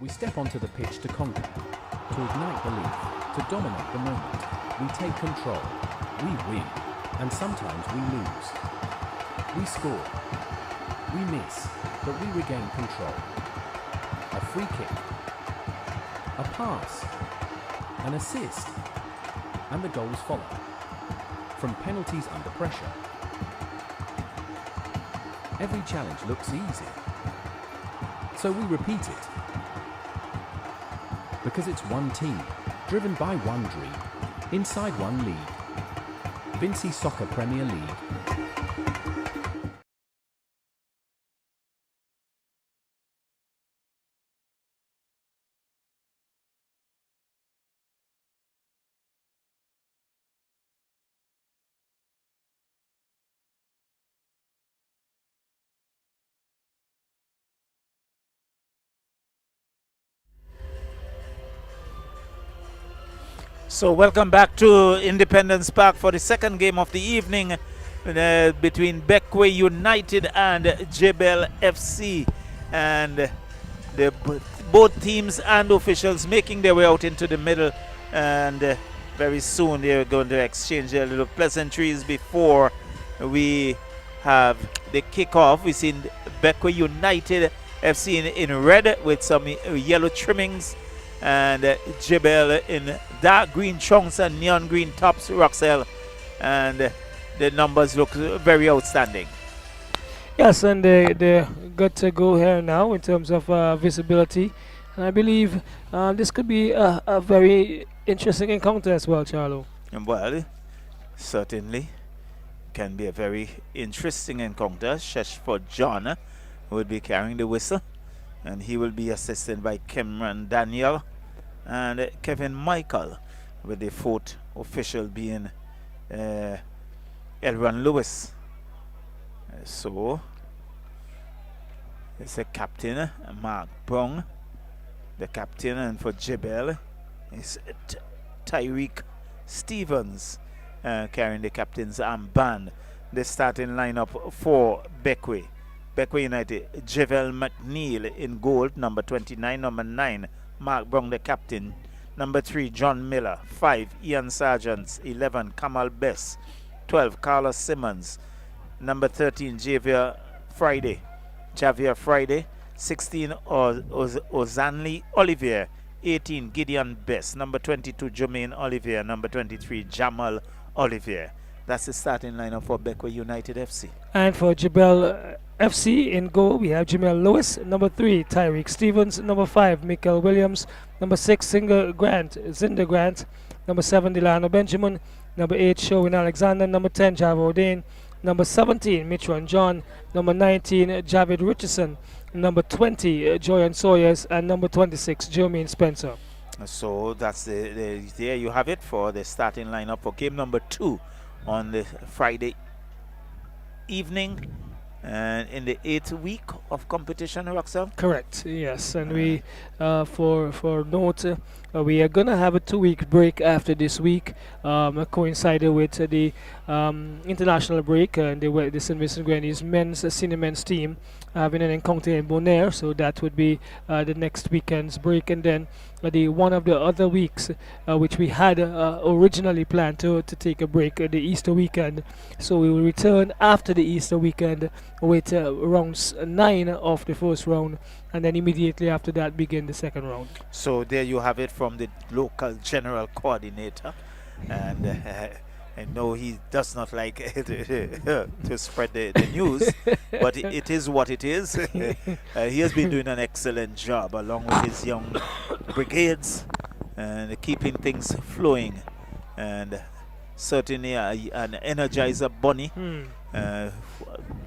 We step onto the pitch to conquer, to ignite belief, to dominate the moment. We take control, we win, and sometimes we lose. We score, we miss, but we regain control. A free kick, a pass, an assist, and the goals follow. From penalties under pressure. Every challenge looks easy. So we repeat it. Because it's one team, driven by one dream, inside one league. Vincy Soccer Premier League. So welcome back to Independence Park for the second game of the evening between Bequia United and JeBelle FC, and both teams and officials making their way out into the middle, and very soon they're going to exchange their little pleasantries before we have the kickoff. We've seen Bequia United FC in red with some yellow trimmings, and JeBelle in dark green trunks and neon green tops, Roxelle, and the numbers look very outstanding. Yes, and they're good to go here now in terms of visibility, and I believe this could be a very interesting encounter as well, Charlo. Well, certainly can be a very interesting encounter. Sheshford John will be carrying the whistle, and he will be assisted by Cameron Daniel and Kevin Michael, with the fourth official being Elron Lewis. So it's the captain, Mark Brown, the captain, and for JeBelle is Tyreek Stevens carrying the captain's armband. The starting lineup for Bequia United: Javel McNeil in goal, number 29, number 9 Mark Brown the captain, number 3 John Miller, 5 Ian Sargent, 11 Kamal Bess, 12 Carlos Simmons, number 13 Javier Friday, 16 Ozanli Olivier, 18 Gideon Bess, number 22 Jermaine Olivier, number 23 Jamal Olivier. That's the starting lineup for Bequia United FC. And for JeBelle FC in goal, we have Jamel Lewis, number 3 Tyreek Stevens, number 5 Michael Williams, number 6 Zinder Grant, number 7 Delano Benjamin, number 8 Sherwin Alexander, number 10 Javo Dane, number 17 Mitron John, number 19 Javid Richardson, number 20 Joyan Sawyers, and number 26 Jermaine Spencer. So that's there you have it for the starting lineup for game number 2 on the Friday evening, and in the 8th week of competition, Roxelle? Correct, yes. And we, for note, we are going to have a 2-week break after this week, coincided with the international break, and the St. Vincent Grenadines senior men's team having an encounter in Bonaire, so that would be the next weekend's break. And then the one of the other weeks which we had originally planned to take a break, the Easter weekend, so we will return after the Easter weekend with rounds 9 of the first round, and then immediately after that begin the second round. So there you have it from the local general coordinator, and I know he does not like to spread the news, but it is what it is. He has been doing an excellent job along with his young brigades and keeping things flowing, and certainly an energizer bunny,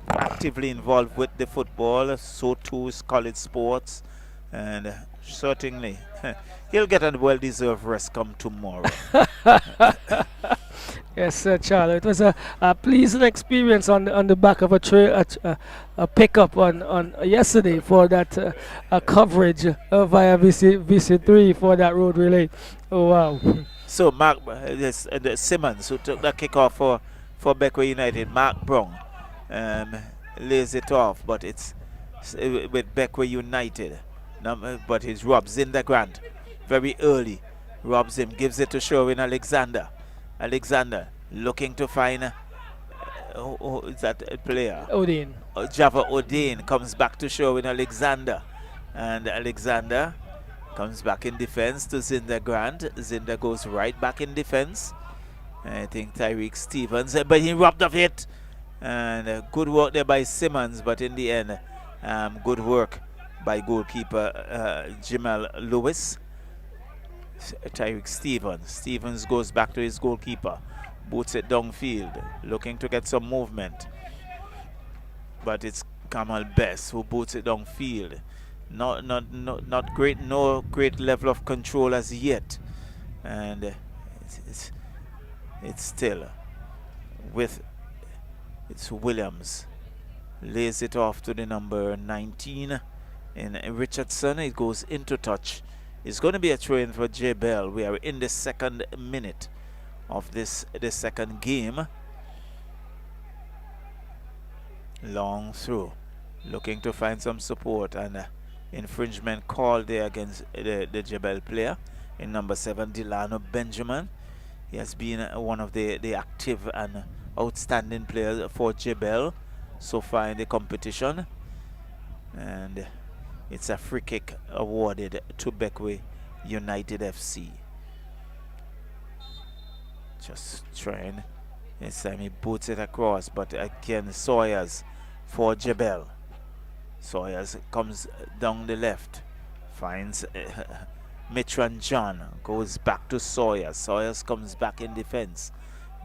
actively involved with the football, so too is college sports, and certainly he'll get a well-deserved rest come tomorrow. Yes, Charlie, it was a pleasing experience on the back of a pickup on yesterday for that coverage via VC3 for that road relay. Oh wow! So Mark Simmons, who took that kickoff for Bequia United, Mark Brown lays it off, but it's with Bequia United. but he robs in the ground very early. Robs him, gives it to Sherwin Alexander. Alexander looking to find who is that player? Odin. Java Odin comes back to Sherwin Alexander. And Alexander comes back in defense to Zinda Grant. Zinda goes right back in defense. I think Tyreek Stevens, but he robbed of it. And good work there by Simmons, but in the end, good work by goalkeeper Jamal Lewis. Tyreek Stevens. Stevens goes back to his goalkeeper. Boots it downfield, looking to get some movement. But it's Kamal Best who boots it downfield. Not great, no great level of control as yet. And it's still with it's Williams. Lays it off to the number 19 in Richardson. It goes into touch. It's going to be a throw-in for JeBelle. We are in the 2nd minute of the second game. Long throw. Looking to find some support, and infringement called there against the JeBelle player in number 7, Delano Benjamin. He has been one of the active and outstanding players for JeBelle so far in the competition. And it's a free kick awarded to Bequia United FC. Just trying. This time he boots it across, but again Sawyers for JeBelle. Sawyers comes down the left, finds Mitran John, goes back to Sawyers. Sawyers comes back in defense.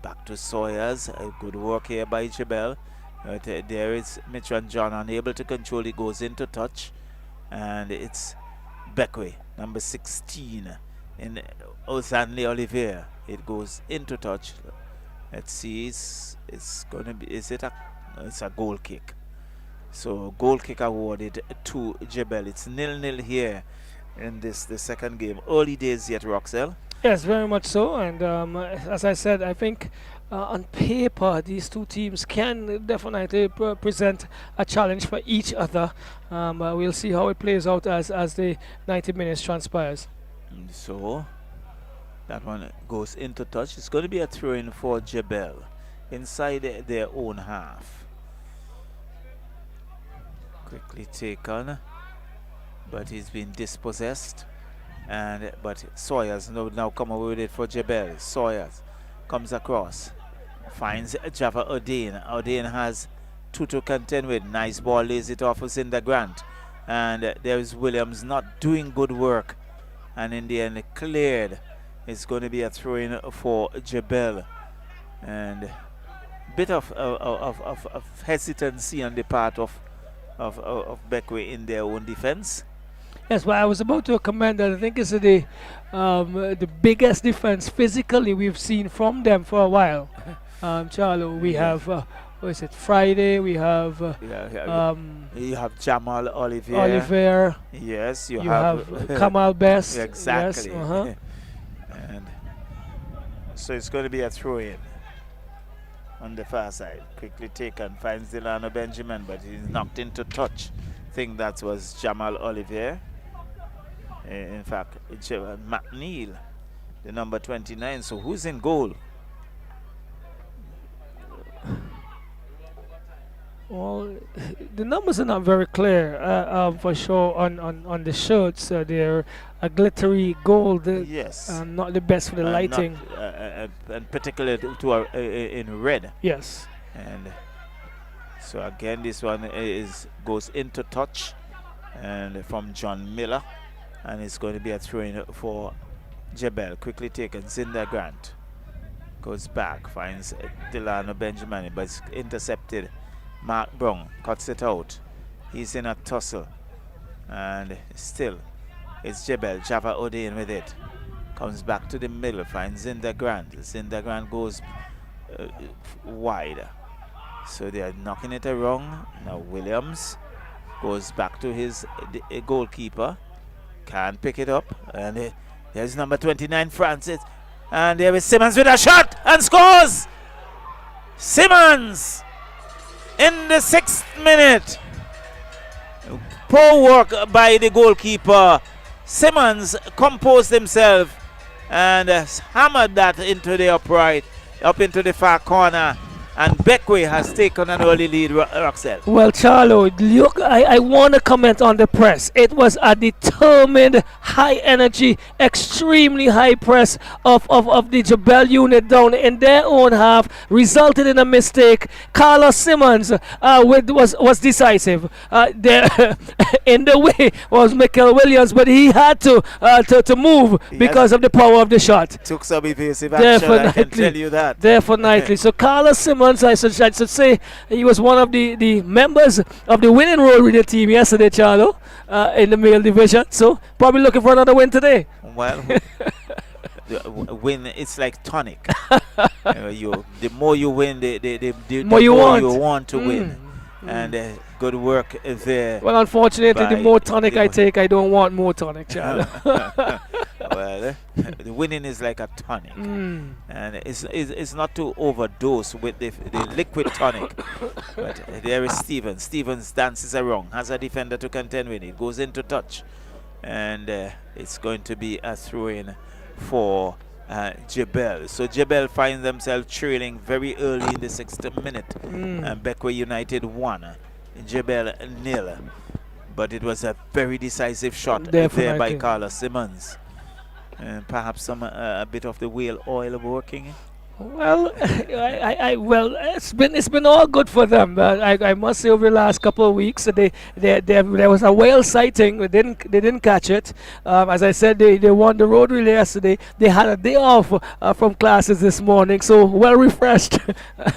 Back to Sawyers. Good work here by JeBelle. There is Mitran John unable to control it, goes into touch. And it's Bequia, number 16, in Ozanle Olivier. It goes into touch. Let's see, it's going to be, it's a goal kick. So goal kick awarded to JeBelle. It's 0-0 here in the second game. Early days yet, Roxelle. Yes, very much so. And as I said, I think on paper these two teams can definitely present a challenge for each other. We'll see how it plays out as the 90 minutes transpires. So that one goes into touch. It's going to be a throw-in for JeBelle inside their own half. Quickly taken, but he's been dispossessed. But Sawyers now come away with it for JeBelle. Sawyers comes across, finds Java Odin. Odin has 2 to contend with. Nice ball, lays it off with Cinder Grant. And there is Williams not doing good work. And in the end, cleared. It's going to be a throw-in for JeBelle. And bit of hesitancy on the part of Bequia in their own defense. Yes, well, I was about to comment that I think it's the biggest defense physically we've seen from them for a while. Charlo, we have what is it? Friday. We have you have Jamal Olivier. Yes, you have Kamal Best. Exactly. Yes, And so it's going to be a throw-in on the far side. Quickly taken, finds Delano Benjamin, but he's knocked into touch. I think that was Jamal Olivier. In fact, McNeil, the number 29. So who's in goal? Well, the numbers are not very clear for sure on the shirts. They're a glittery gold. Yes. Not the best for the lighting. And particularly in red. Yes. And so again, this one goes into touch, and from John Miller, and it's going to be a throw-in for JeBelle. Quickly taken, Cinder Grant goes back, finds Delano Benjamin, but it's intercepted. Mark Brown cuts it out. He's in a tussle, and still it's JeBelle. Java Odin with it. Comes back to the middle, finds Cinder Grant. Cinder Grant goes wide. So they are knocking it around. Now Williams goes back to his goalkeeper. Can't pick it up. And there's number 29, Francis. And there is Simmons with a shot and scores! Simmons! In the 6th minute. poor work by the goalkeeper. Simmons composed himself and hammered that into the upright, up into the far corner. And Bequia has taken an early lead, Roxelle. Well, Charlo, look, I want to comment on the press. It was a determined, high energy, extremely high press of the JeBelle unit down in their own half, resulted in a mistake. Carlos Simmons was decisive. There in the way was Michael Williams, but he had to move because of the power of the shot. Took some evasive action, I can tell you that. Definitely. So Carlos Simmons, I should say, he was one of the members of the winning role with the team yesterday, Charlo, in the male division. So probably looking for another win today. Well, win, it's like tonic. The more you win, the more you want to win. And good work there. Well, unfortunately, the more tonic I take, I don't want more tonic, Charlo. Well, the winning is like a tonic, and it's not to overdose with the liquid tonic. But there is Stevens. Stevens dances around, has a defender to contend with. It goes into touch, and it's going to be a throw-in for JeBelle. So JeBelle finds themselves trailing very early in the 60th minute, and Bequia United 1, JeBelle 0. But it was a very decisive shot there by Carlos Simmons. And perhaps a bit of the whale oil working. Well, well, it's been all good for them. I must say, over the last couple of weeks, there was a whale sighting. They didn't catch it. As I said, they won the road relay yesterday. They had a day off from classes this morning, so well refreshed.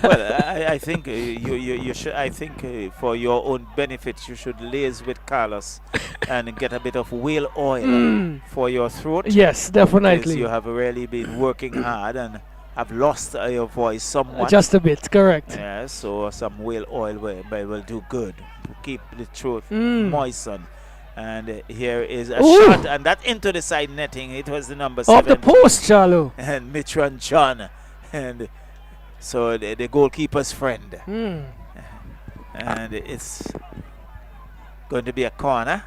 Well, I think you should. I think for your own benefit, you should liaise with Carlos and get a bit of whale oil for your throat. Yes, definitely. Because you have really been working hard and have lost your voice somewhat. Just a bit, correct. Yeah, so some whale oil will do good. Keep the throat moistened. And here is a shot, and that into the side netting. It was the number 7. Off the post, Charlo. And Mitran John. And so the goalkeeper's friend. And it's going to be a corner.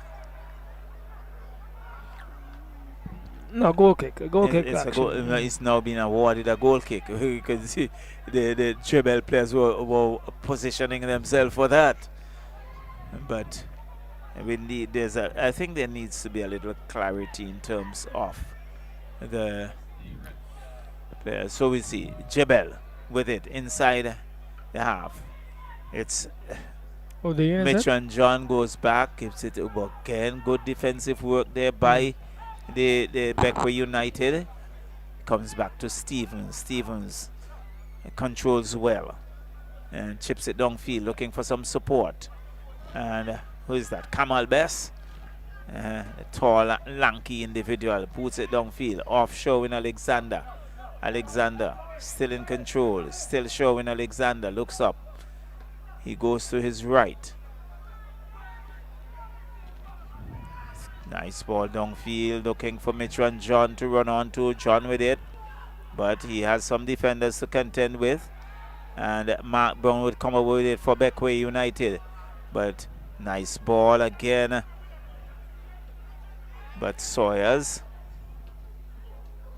No, goal kick. A goal kick. It's now been awarded a goal kick. You can see the JeBelle players were positioning themselves for that. But we need, I think there needs to be a little clarity in terms of the players. So we see JeBelle with it inside the half. It's Mitch and John goes back, gives it over again. Good defensive work there by the Bequia United. Comes back to Stevens. Stevens controls well and chips it downfield, looking for some support. And who is that? Kamal Bess, a tall, lanky individual, puts it downfield. Off showing Alexander. Alexander still in control, still showing Alexander. Looks up. He goes to his right. Nice ball downfield, looking for Mitran John to run on to. John with it, but he has some defenders to contend with. And Mark Brown would come away with it for Bequia United. But nice ball again. But Sawyers.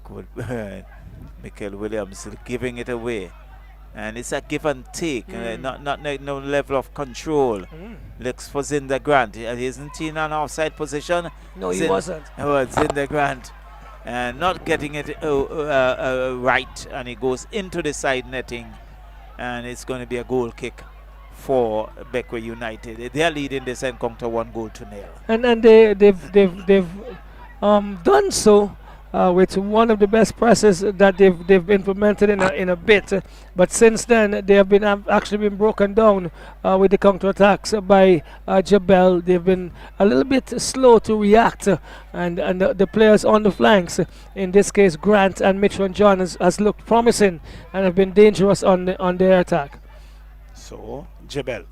Good. Michael Williams giving it away. And it's a give and take, no level of control. Looks for Zinder Grant. Isn't he in an offside position? No, he wasn't. Oh, Zinder Grant. And not getting it right. And he goes into the side netting. And it's going to be a goal kick for Bequia United. They are leading this encounter 1-0. And they've done so with one of the best presses that they've implemented in a bit, but since then they have been actually been broken down with the counterattacks by JeBelle. They've been a little bit slow to react, and the players on the flanks, in this case Grant and Mitchell John, has looked promising and have been dangerous on their attack. So JeBelle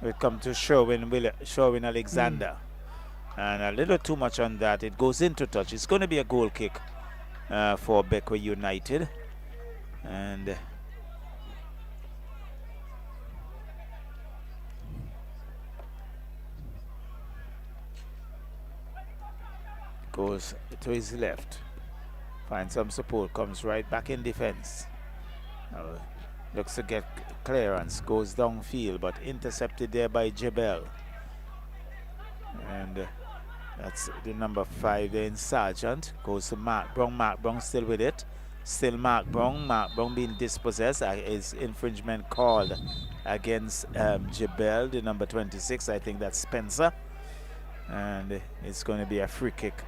will come to Sherwin Alexander. And a little too much on that. It goes into touch. It's going to be a goal kick for Bequia United. And goes to his left, finds some support, comes right back in defense. Looks to get clearance, goes downfield, but intercepted there by JeBelle. And that's the number 5 there in Sergeant. Goes to Mark Brown. Mark Brown still with it. Still Mark Brown. Mark Brown being dispossessed. Is infringement called against JeBelle, the number 26. I think that's Spencer. And it's going to be a free kick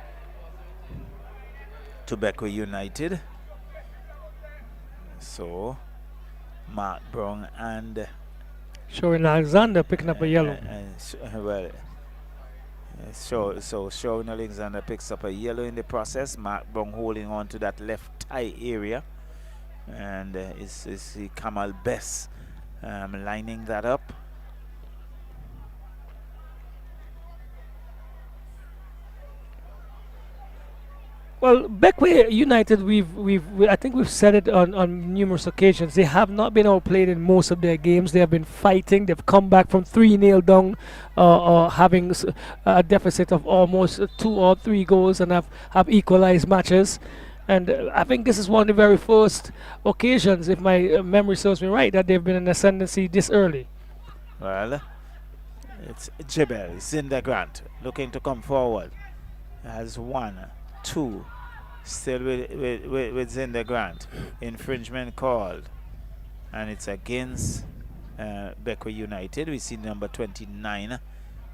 to Bequia United. So Mark Brown and Showing Alexander picking up a yellow. So Sharon Alexander picks up a yellow in the process. Mark Brown holding on to that left thigh area, and is Kamal Bess lining that up. Well, Bequia United, I think we've said it on numerous occasions. They have not been outplayed in most of their games. They have been fighting. They've come back from 3-0 down, having a deficit of almost 2 or 3 goals, and have equalized matches. And I think this is one of the very first occasions, if my memory serves me right, that they've been in ascendancy this early. Well, it's JeBelle, Zinda Grant, looking to come forward. Has 1, 2, still with Zinda Grant. Infringement called, and it's against Bequia United. We see number 29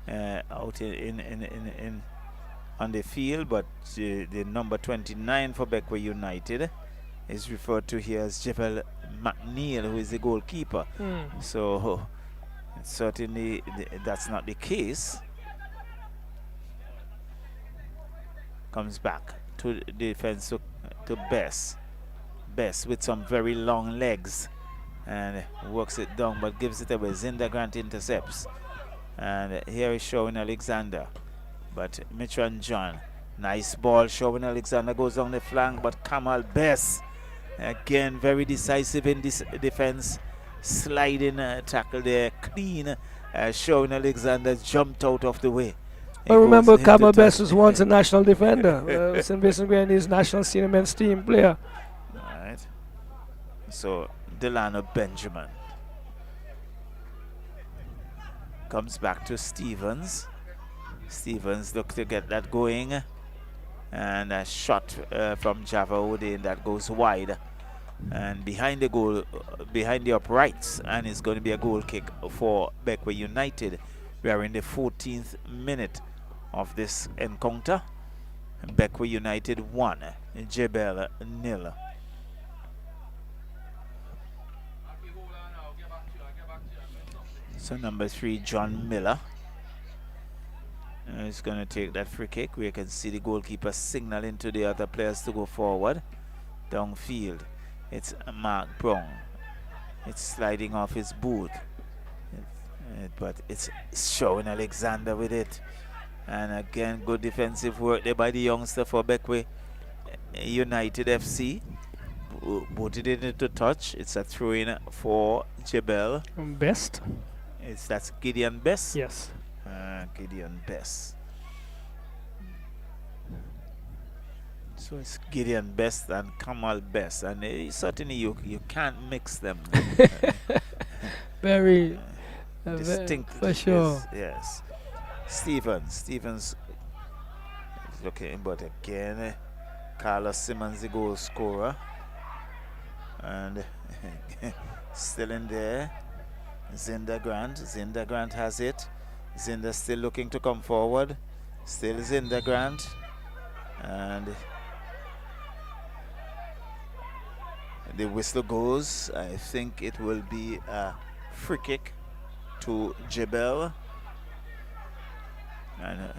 out in on the field, but the number 29 for Bequia United is referred to here as JeBelle McNeil, who is the goalkeeper. So certainly that's not the case. Comes back to defense to Bess. Bess with some very long legs and works it down, but gives it away. Zinda Grant intercepts, and here is Sharon Alexander, but Mitran John, nice ball. Sharon Alexander goes down the flank, but Kamal Bess again very decisive in this defense, sliding tackle there, clean. Sharon Alexander jumped out of the way. I remember Kamal Bess was once a national defender. St. Vincent Grenadines national senior men's team player. Alright. So Delano Benjamin comes back to Stevens. Stevens look to get that going, and a shot from Java Odin that goes wide and behind the goal, behind the uprights, and it's going to be a goal kick for Bequia United. We are in the 14th minute of this encounter. Bequia United 1, JeBelle 0. So number 3, John Miller, is going to take that free kick. We can see the goalkeeper signaling to the other players to go forward. Downfield, it's Mark Brown. It's sliding off his boot, but it's showing Alexander with it. And again, good defensive work there by the youngster for Bequia United FC. Booted it into touch. It's a throw-in for JeBelle. Best. That's Gideon Best. Yes. Gideon Best. So it's Gideon Best and Kamal Best, and certainly you can't mix them. Very distinct for sure. Yes. Stevens is looking, but again, Carlos Simmons, the goal scorer, and still in there. Zinda Grant has it. Zinda still looking to come forward. Still Zinda Grant, and the whistle goes. I think it will be a free kick to JeBelle. And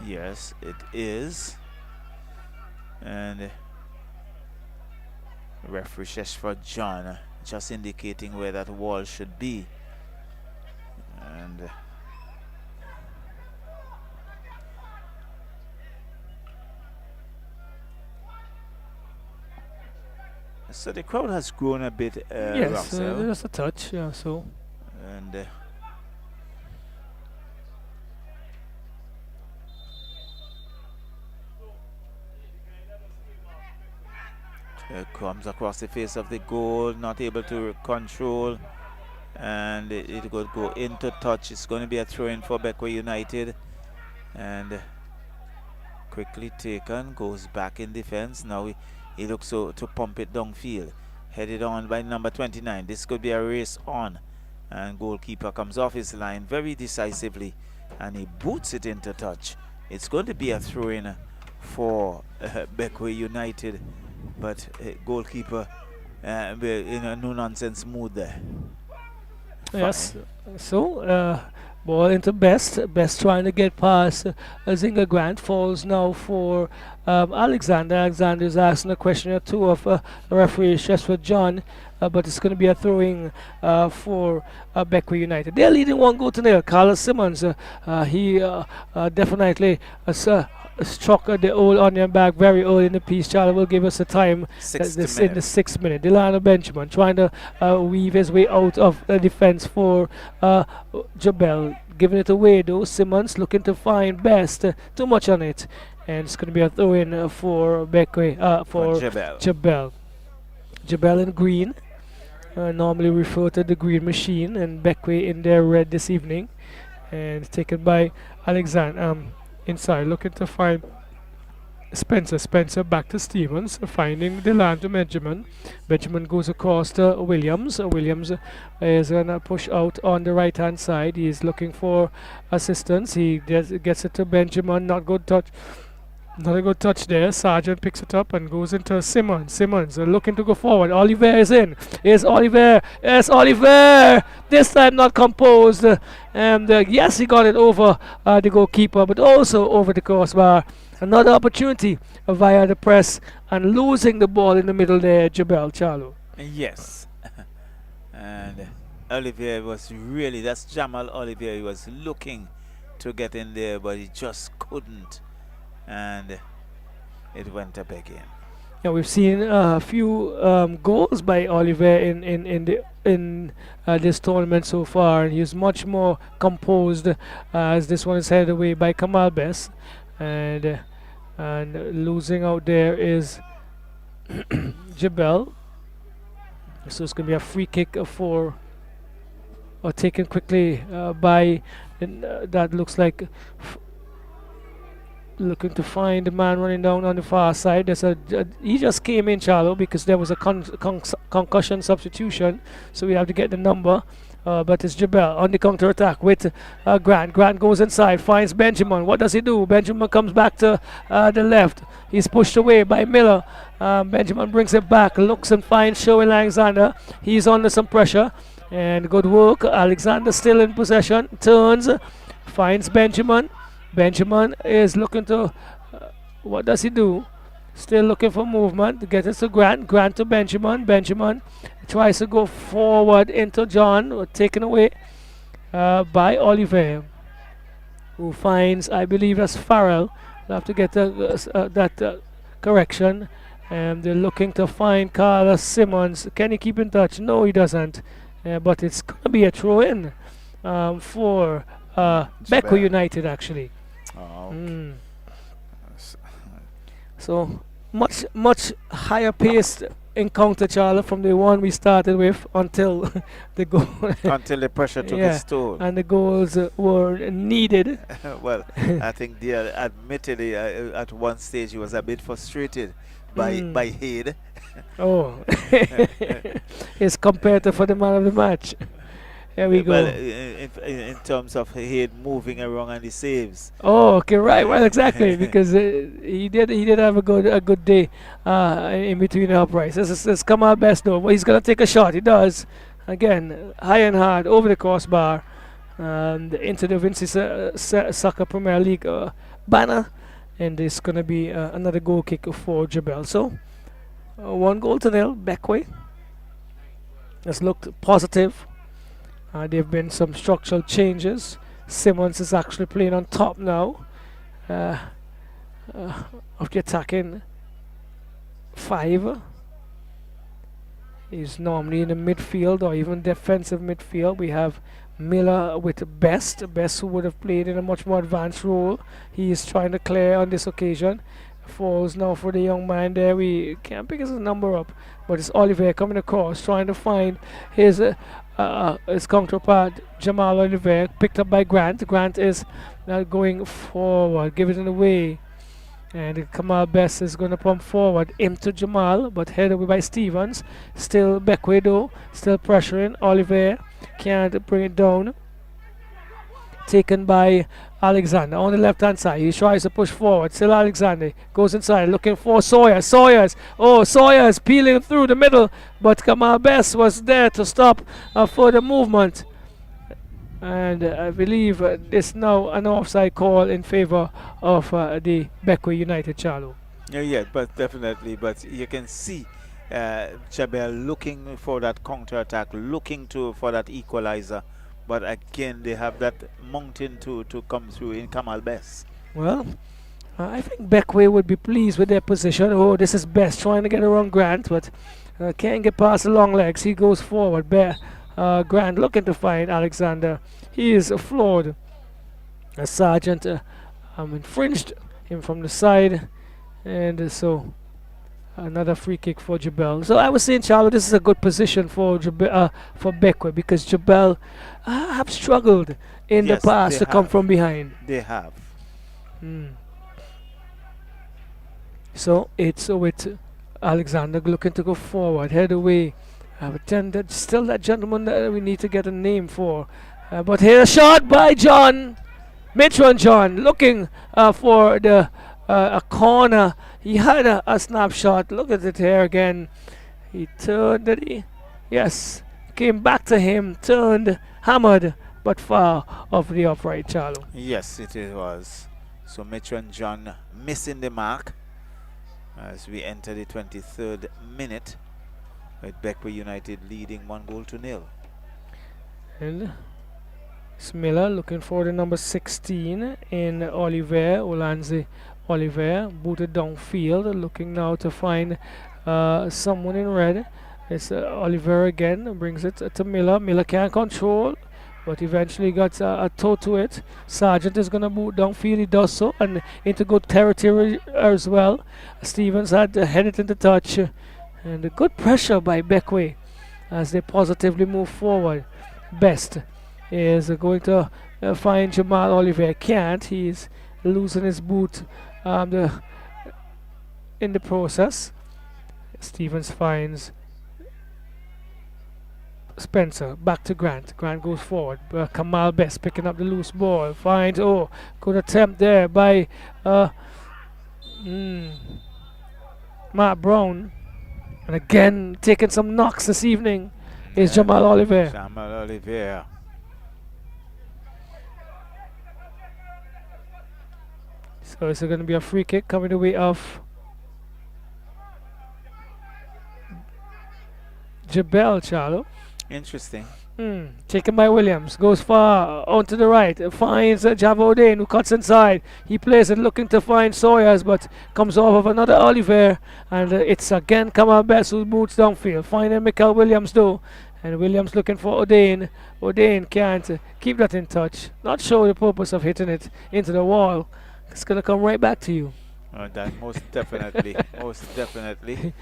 yes, it is. And referee Sheshford John just indicating where that wall should be. And so the crowd has grown a bit. Yes, just a touch. Yeah, so. And Comes across the face of the goal, not able to control, and it will go into touch. It's going to be a throw-in for Bequia United, and quickly taken, goes back in defense. Now he looks to pump it downfield, headed on by number 29. This could be a race on, and goalkeeper comes off his line very decisively, and he boots it into touch. It's going to be a throw-in for Bequia United, but goalkeeper in a no-nonsense mood there. Yes. So ball into Best. Best trying to get past Zinga Grant. Falls now for Alexander. Alexander is asking a question or two of referee Shesford John. But it's going to be a throwing for Bequia United. They're leading 1-0. Carlos Simmons, he definitely struck the old onion bag very early in the piece. Charlie will give us a time in the 6th minute. Delano Benjamin trying to weave his way out of the defense for JeBelle. Giving it away though. Simmons looking to find Best. Too much on it. And it's going to be a throw-in for Bequia, for JeBelle. JeBelle in green. Normally refer to the green machine, and Bequia in their red this evening, and taken by Alexander. Inside looking to find Spencer back to Stevens, finding the land to Benjamin. Benjamin goes across to Williams. Williams is gonna push out on the right hand side. He is looking for assistance. He gets it to Benjamin. Not a good touch there. Sargent picks it up and goes into Simmons. Simmons looking to go forward. Oliver is in. Is Oliver. Yes, Oliver. This time not composed. And yes, he got it over the goalkeeper, but also over the crossbar. Another opportunity via the press and losing the ball in the middle there, JeBelle, Charlo. Yes. And Olivier was really, that's Jamal Olivier. He was looking to get in there, but he just couldn't. And it went up again. Yeah, we've seen a few goals by Oliver in this tournament so far, and he's much more composed as this one is headed away by Kamal Best, and losing out there is JeBelle. So it's going to be a free kick for, or taken quickly by, that looks like. Looking to find the man running down on the far side. There's he just came in, Charlo, because there was a concussion substitution, so we have to get the number. But it's JeBelle on the counter attack with Grant. Grant goes inside, finds Benjamin. What does he do? Benjamin comes back to the left. He's pushed away by Miller. Benjamin brings it back, looks and finds Sherwin Alexander. He's under some pressure, and good work. Alexander still in possession, turns, finds Benjamin. Benjamin is looking to, what does he do? Still looking for movement. Gets it to Grant. Grant to Benjamin. Benjamin tries to go forward into John, taken away by Oliver, who finds, I believe that's Farrell. I'll have to get that correction. And they're looking to find Carlos Simmons. Can he keep in touch? No, he doesn't. But it's going to be a throw-in for Bequia United, actually. Oh, okay. So much higher paced encounter, Charlie, from the one we started with until the goal. Until the pressure took its toll. And the goals were needed. Well, I think admittedly at one stage he was a bit frustrated by Haid. Oh, his competitor for the man of the match. Here we go. Well, in terms of Haid moving around and the saves. Oh, okay, right. Well, exactly, because he did have a good day in between the uprights. This is Kamal Best though. But he's gonna take a shot. He does. Again, high and hard over the crossbar, and into the Vincy Soccer Premier League banner, and it's gonna be another goal kick for JeBelle. So 1-0. Bequia has looked positive. There have been some structural changes. Simmons is actually playing on top now of the attacking 5. He's normally in the midfield or even defensive midfield. We have Miller with Best who would have played in a much more advanced role. He is trying to clear on this occasion. Falls now for the young man there. We can't pick his number up, but it's Oliver coming across, trying to find his counterpart, Jamal Oliver, picked up by Grant. Grant is now going forward, giving it away. And Kamal Best is going to pump forward into Jamal, but headed away by Stevens. Still Bequia though, still pressuring. Oliver can't bring it down. Taken by Alexander on the left hand side. He tries to push forward. Still Alexander goes inside looking for Sawyers. Sawyers peeling through the middle, but Kamal Best was there to stop further movement. And I believe there's now an offside call in favor of the Bequia United, Charlo. Yeah, but definitely. But you can see JeBelle looking for that counter attack, looking for that equalizer. But again, they have that mountain to come through in Kamal Best. Well, I think Bequia would be pleased with their position. Oh, this is Best trying to get around Grant, but can't get past the long legs. He goes forward. Grant looking to find Alexander. He is floored. Sergeant infringed him from the side, and so another free kick for JeBelle. So I was saying, Charlotte, this is a good position for Bequia, because JeBelle have struggled in the past to come from behind. They have. So it's with Alexander looking to go forward, head away. But that's still that gentleman that we need to get a name for. But here's a shot by John. Mitron John looking for a corner. He had a snapshot. Look at it here again. He turned, did he? Yes. Came back to him, turned, hammered, but far off the upright, Charlo. Yes, it was. So Mitron John missing the mark as we enter the 23rd minute, with Bequia United leading 1-0. And Miller looking for the number 16 in Oliver, Olanze Oliver, booted downfield, looking now to find someone in red. It's Oliver again, brings it to Miller. Miller can't control, but eventually got a toe to it. Sargent is going to boot downfield, he does so, and into good territory as well. Stevens had headed into touch, and a good pressure by Bequia as they positively move forward. Best is going to find Jamal Oliver. Can't. He's losing his boot in the process. Stevens finds Spencer. Back to Grant. Grant goes forward. Kamal Best picking up the loose ball. Finds, good attempt there by Matt Brown. And again, taking some knocks this evening is Jamal Oliver. Jamal Oliver. So it's going to be a free kick coming the way of JeBelle, Charlo. Interesting. Taken by Williams, goes far onto the right, finds Java O'Dane, who cuts inside. He plays it looking to find Sawyers, but comes off of another Oliver, and it's again Kamal Best who boots downfield. Finding Michael Williams though, and Williams looking for O'Dane. O'Dane can't keep that in touch. Not sure the purpose of hitting it into the wall. It's gonna come right back to you. That most definitely, most definitely.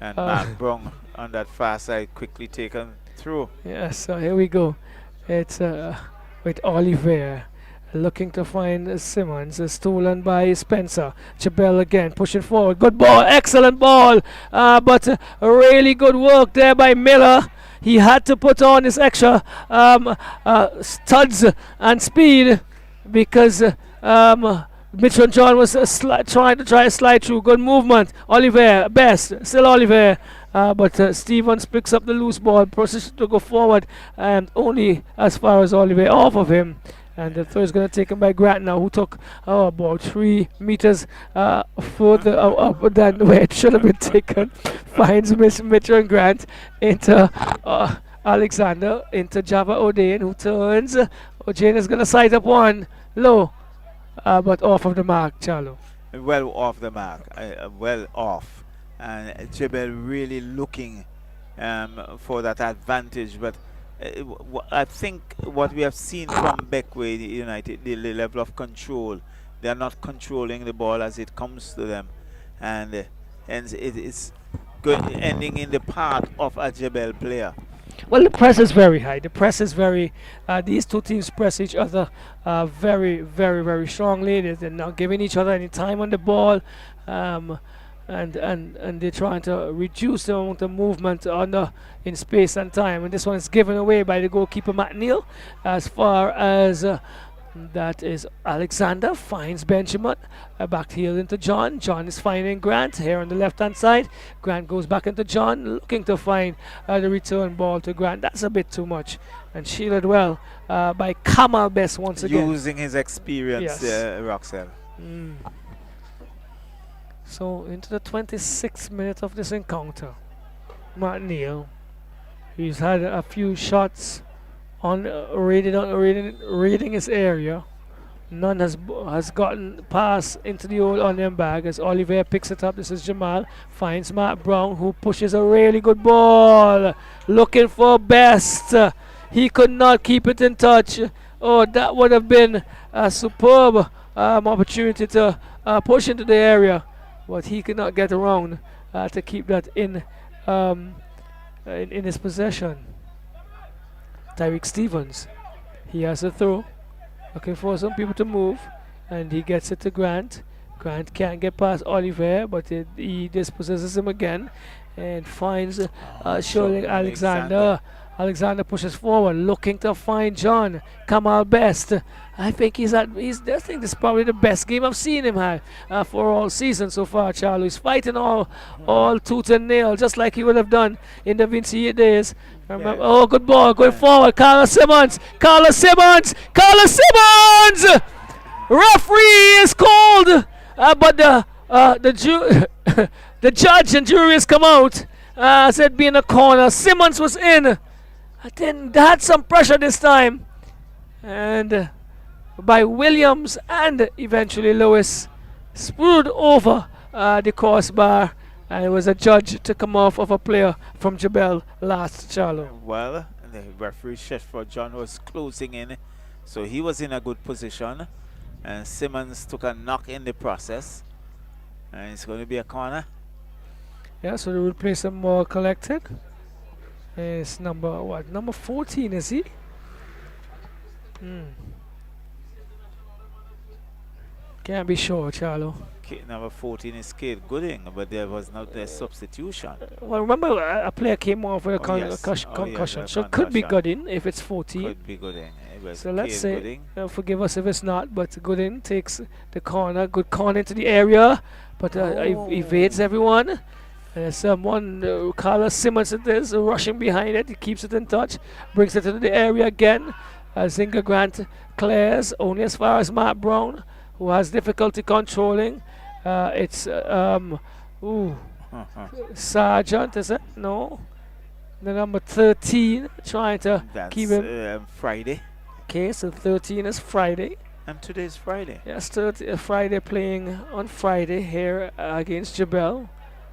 And Matt Brown on that far side quickly taken through. Yes, so here we go. It's with Oliver looking to find Simmons, stolen by Spencer. JeBelle again pushing forward. Good ball, excellent ball, but really good work there by Miller. He had to put on his extra studs and speed because Mitchell John was trying to slide through. Good movement. Oliver, Best, still Oliver. But Stevens picks up the loose ball, proceeds to go forward, and only as far as Oliver off of him. And the throw is going to take him by Grant now, who took about 3 meters further up than where it should have been taken. Finds Mitchell and Grant into Alexander, into Java O'Dane, who turns. O'Dane is going to size up one low, but off of the mark, Charlo. Well off the mark, well off. And JeBelle really looking for that advantage, but I think what we have seen from Bequia United, the level of control, they are not controlling the ball as it comes to them, and hence it is good ending in the path of a JeBelle player. Well, the press is very high. The press is very. These two teams press each other very, very, very strongly. They're not giving each other any time on the ball, and they're trying to reduce the amount of movement in space and time. And this one is given away by the goalkeeper McNeil. As far as that is Alexander finds Benjamin, back heel into John. John is finding Grant here on the left hand side. Grant goes back into John, looking to find the return ball to Grant. That's a bit too much, and shielded well by Kamal Best once again. Using his experience, Yes. Roxelle. So into the 26th minute of this encounter, McNeil, he's had a few shots on raiding his area. None has gotten past into the old onion bag as Oliver picks it up. This is Jamal, finds Matt Brown, who pushes a really good ball, looking for Best. He could not keep it in touch. Oh, that would have been a superb opportunity to push into the area, but he could not get around to keep that in his possession. Tyreek Stevens, he has a throw, looking for some people to move, and he gets it to Grant. Grant can't get past Oliver, but he dispossesses him again and finds Shirley Alexander. Alexander pushes forward, looking to find John. Kamal Best. I think I think this is probably the best game I've seen him have for all season so far, Charlie. He's fighting all tooth and nail, just like he would have done in the Vincy days. Remember, oh, good ball, going forward. Carlos Simmons. Referee is called, but the judge and jury has come out. Said being a corner. Simmons was in. Then they had some pressure this time, and by Williams and eventually Lewis, screwed over the crossbar, and it was a judge to come off of a player from JeBelle last, Charlo. Well, the referee shift for John was closing in, so he was in a good position, and Simmons took a knock in the process, and it's going to be a corner. Yeah, so they will play some more collected. It's number 14, is he? Can't be sure, Charlo. Number 14 is Kate Gooding, but there was not a substitution. Well, remember a player came off with a concussion. concussion, so it could be Gooding if it's 14. Could be Gooding. So let's Kate say, Gooding. forgive us if it's not, but Gooding takes the corner, good corner into the area, but evades everyone. And someone, Carlos Simmons it is, rushing behind it. He keeps it in touch, brings it into the area again. Zinga Grant clears only as far as Matt Brown, who has difficulty controlling. It's Sergeant, is it? No. The number 13 trying to keep him. Friday. Okay, so 13 is Friday. And today's Friday. Yes, Friday playing on Friday here against JeBelle,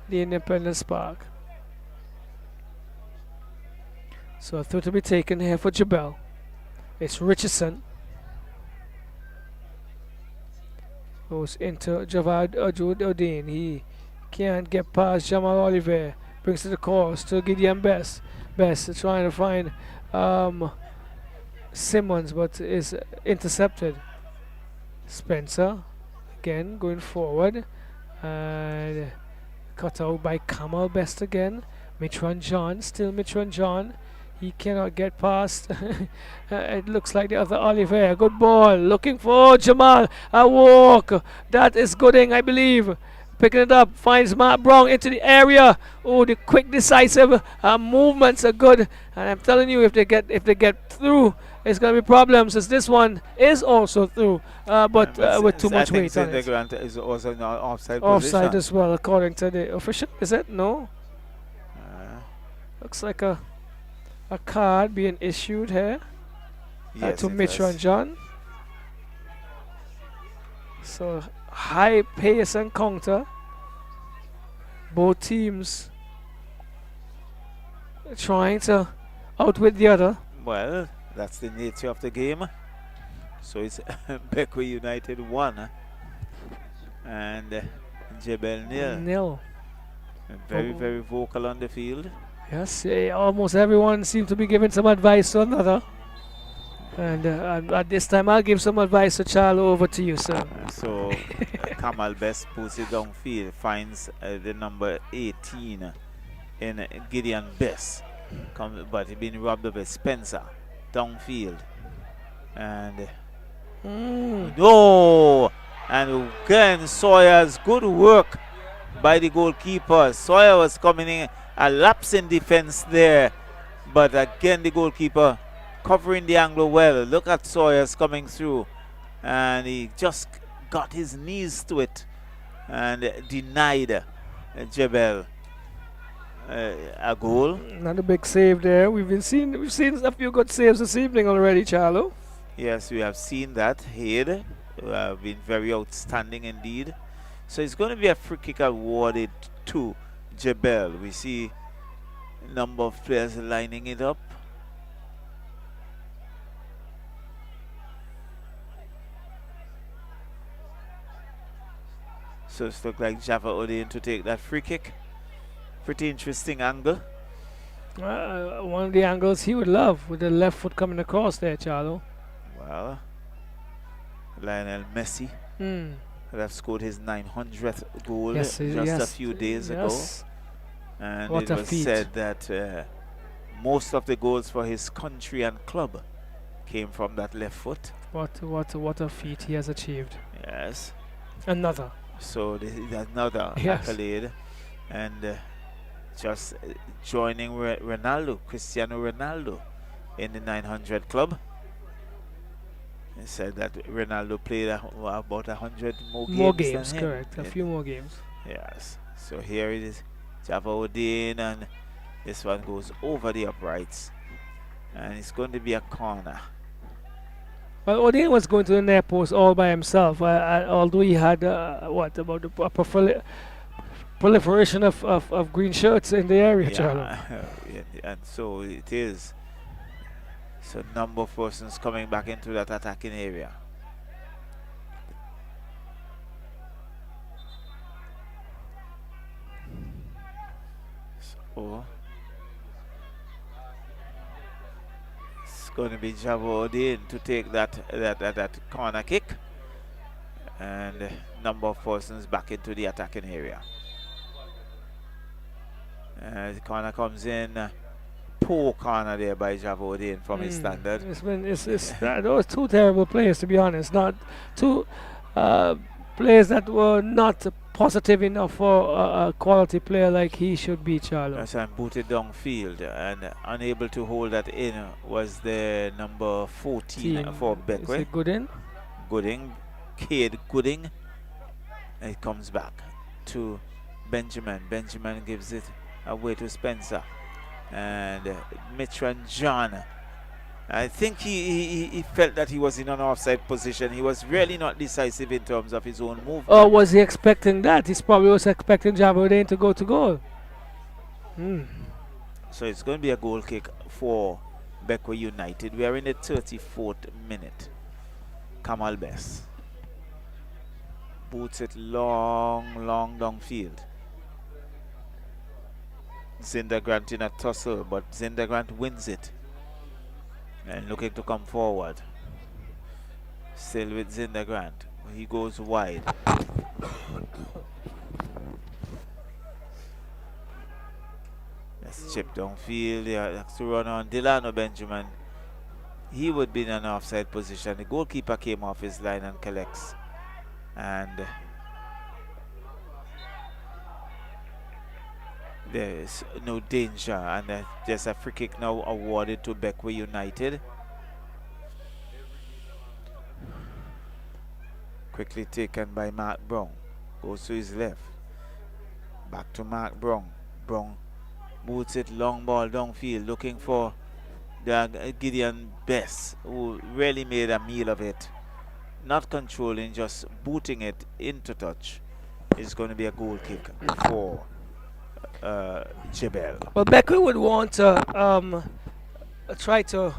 the Independence Park. So a throw to be taken here for JeBelle. It's Richardson. Goes into Javad Odin. He can't get past Jamal Oliver. Brings to the course to Gideon Best. Best trying to find Simmons, but is intercepted. Spencer again going forward. And cut out by Kamal Best again. Mitran John, still Mitran John. He cannot get past. It looks like the other Oliver. Good ball. Looking for Jamal. A walk. That is Gooding, I believe. Picking it up. Finds Matt Brown into the area. Oh, the quick, decisive movements are good. And I'm telling you, if they get through, it's going to be problems. As this one is also through, but with too much weight on it. Grant is also now offside Offside position. as well, according to the official. Is it? No. Looks like a card being issued here to Mitran John. So high pace encounter. Both teams trying to outwit the other. Well, that's the nature of the game. So it's Bequia United 1 and JeBelle nil. Nil. Very, very vocal on the field. Yes, almost everyone seems to be giving some advice to another. And at this time, I'll give some advice to Charlo. Over to you, sir. So, Kamal Best puts it downfield, finds the number 18 in Gideon Best. But he's been robbed of a Spencer downfield. And no! And again, Sawyer's good work by the goalkeeper. Sawyer was coming in, a lapse in defense there. But again, the goalkeeper covering the angle well. Look at Sawyer's coming through. And he just got his knees to it and denied JeBelle a goal. Not a big save there. We've seen a few good saves this evening already, Charlo. Yes, we have seen that. Hayde have been very outstanding indeed. So it's going to be a free kick awarded to JeBelle. We see a number of players lining it up. So it looks like Java Odin to take that free kick. Pretty interesting angle. One of the angles he would love with the left foot coming across there, Charlo. Well, Lionel Messi would have scored his 900th goal just a few days ago. And What it a was feat. said that most of the goals for his country and club came from that left foot. What a feat he has achieved. Yes. Another. So this is another Yes. accolade. And just joining Ronaldo, Cristiano Ronaldo, in the 900 club. It said that Ronaldo played about 100 more games. More games, than him. correct. A few more games. Yes. So here it is, Java Odin, and this one goes over the uprights. And it's going to be a corner. Well, Odin was going to the near post all by himself, although he had proliferation of green shirts in the area, Charlo. And so it is. So number of persons coming back into that attacking area. So it's going to be Java Odin to take that corner kick, and number of persons back into the attacking area. The corner comes in. Poor corner there by Java Odin from his standard. Those two terrible players, to be honest. Not two players that were not positive enough for a quality player like he should be, Charlo. Yes, and booted downfield, and unable to hold that in was the number 14 for Bequia. Is it Gooding? Cade Gooding. And it comes back to Benjamin. Benjamin gives it away to Spencer. And Mitran John, I think he felt that he was in an offside position. He was really not decisive in terms of his own movement. Or was he expecting that? He probably was expecting Java Odin to go to goal. So it's going to be a goal kick for Bequia United. We are in the 34th minute. Kamal Best boots it long downfield. Zindergrant in a tussle, but Zindergrant wins it and looking to come forward. Still with Zindergrant. He goes wide. That's chipped downfield. Yeah, has to run on Delano Benjamin. He would be in an offside position. The goalkeeper came off his line and collects. And there is no danger, and there's a free kick now awarded to Bequia United. Quickly taken by Mark Brown. Goes to his left. Back to Mark Brown. Brown boots it long ball downfield, looking for the Gideon Best, who really made a meal of it. Not controlling, just booting it into touch. It's going to be a goal kick for JeBelle. Well, Bequia would want to try to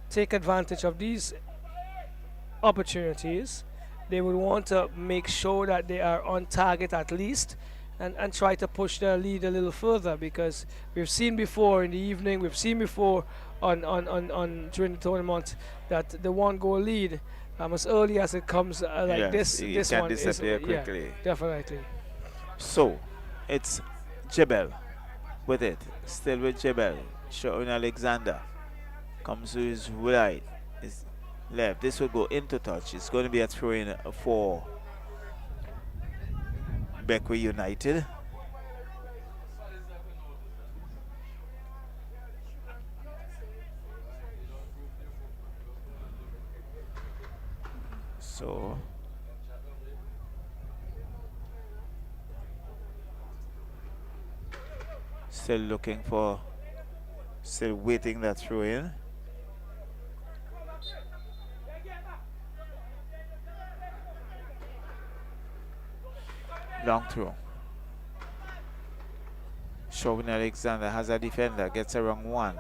take advantage of these opportunities they would want to make sure that they are on target at least, and try to push their lead a little further, because we've seen before in the evening, we've seen before on during the tournament that the 1 goal lead, as early as it comes, like Yes, it this can one is, disappear yeah, quickly. definitely. So it's JeBelle with it. Still with JeBelle. Showing Alexander. Comes to his right. His left. This will go into touch. It's going to be a throw in for Bequia United. So still looking for, still waiting that throw in. Long throw. Chauvin Alexander has a defender, gets around one.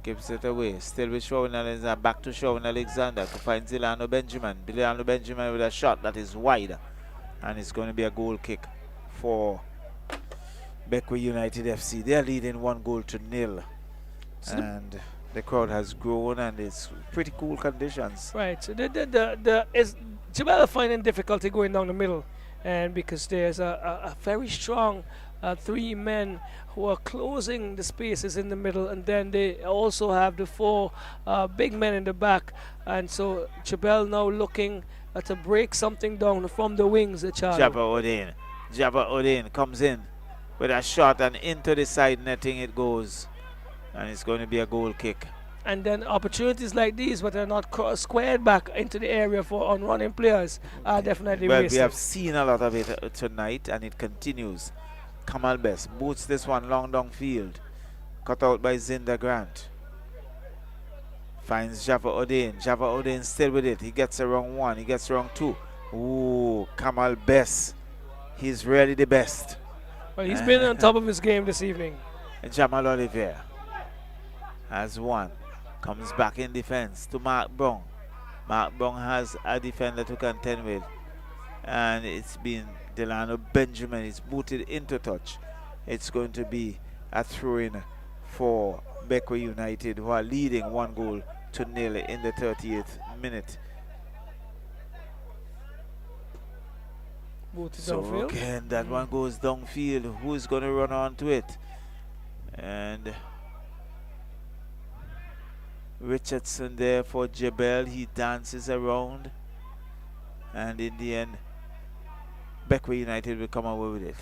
Gives it away. Still with Chauvin Alexander. Back to Chauvin Alexander to find Zilano Benjamin. Zilano Benjamin with a shot that is wide. And it's going to be a goal kick for Bequia United FC. They are leading 1-0. And the crowd has grown, and it's pretty cool conditions. Right. So JeBelle finding difficulty going down the middle, and because there's a very strong 3 men who are closing the spaces in the middle, and then they also have the 4 big men in the back, and so JeBelle now looking to break something down from the wings. Jabba Odin comes in with a shot, and into the side netting it goes, and it's going to be a goal kick. And then opportunities like these, but they're not squared back into the area for on-running players, are definitely Well, wasted. we have seen a lot of it tonight, and it continues. Kamal Best boots this one long downfield. Cut out by Zinda Grant. Finds Java Odin. Java Odin still with it. He gets around 1. He gets around 2. Ooh, Kamal Best. He's really the best. Well, he's been on top of his game this evening. Jamal Olivier has 1. Comes back in defense to Mark Brown. Mark Brown has a defender to contend with. And it's been Delano Benjamin. It's booted into touch. It's going to be a throw-in for Bequia United, who are leading 1-0 in the 38th minute. So Downfield. again, that one goes downfield. Who is going to run onto it? And Richardson there for JeBelle. He dances around, and in the end, Bequia United will come away with it.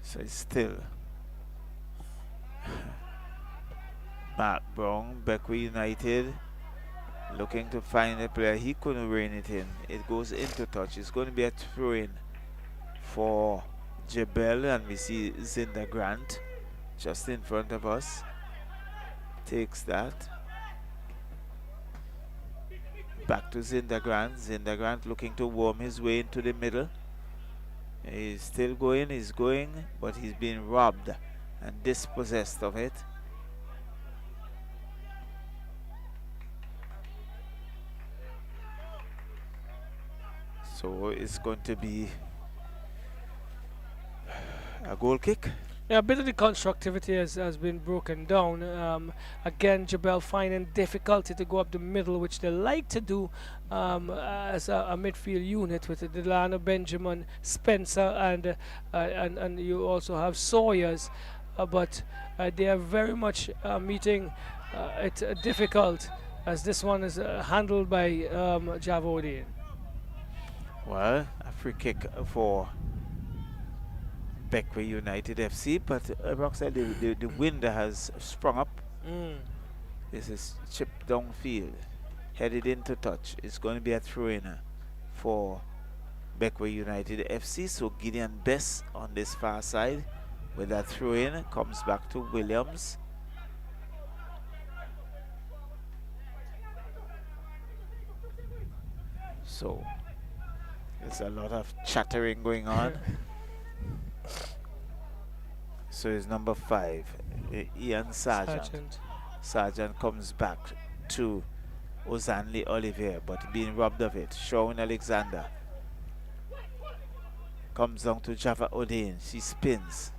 So it's still Mark Brown, Bequia United, looking to find a player. He couldn't rein it in. It goes into touch. It's going to be a throw-in for JeBelle, and we see Zinda Grant just in front of us. Takes that. Back to Zinda Grant. Zinda Grant looking to worm his way into the middle. He's still going, he's going, but he's being robbed and dispossessed of it. So it's going to be a goal kick. Yeah, a bit of the constructivity has been broken down. Again, JeBelle finding difficulty to go up the middle, which they like to do as a midfield unit with Delano Benjamin, Spencer, and you also have Sawyers. But they are very much meeting it difficult, as this one is handled by Javodian. Well, a free kick for Bequia United FC, but Roxanne, the wind has sprung up. This is chipped downfield, headed into touch. It's going to be a throw-in for Bequia United FC. So Gideon Best on this far side with that throw-in, comes back to Williams. So there's a lot of chattering going on. So it's number 5, Ian Sargent. Sergeant comes back to Ozanli Olivier, but being robbed of it. Shawn Alexander comes down to Java Odin. She spins.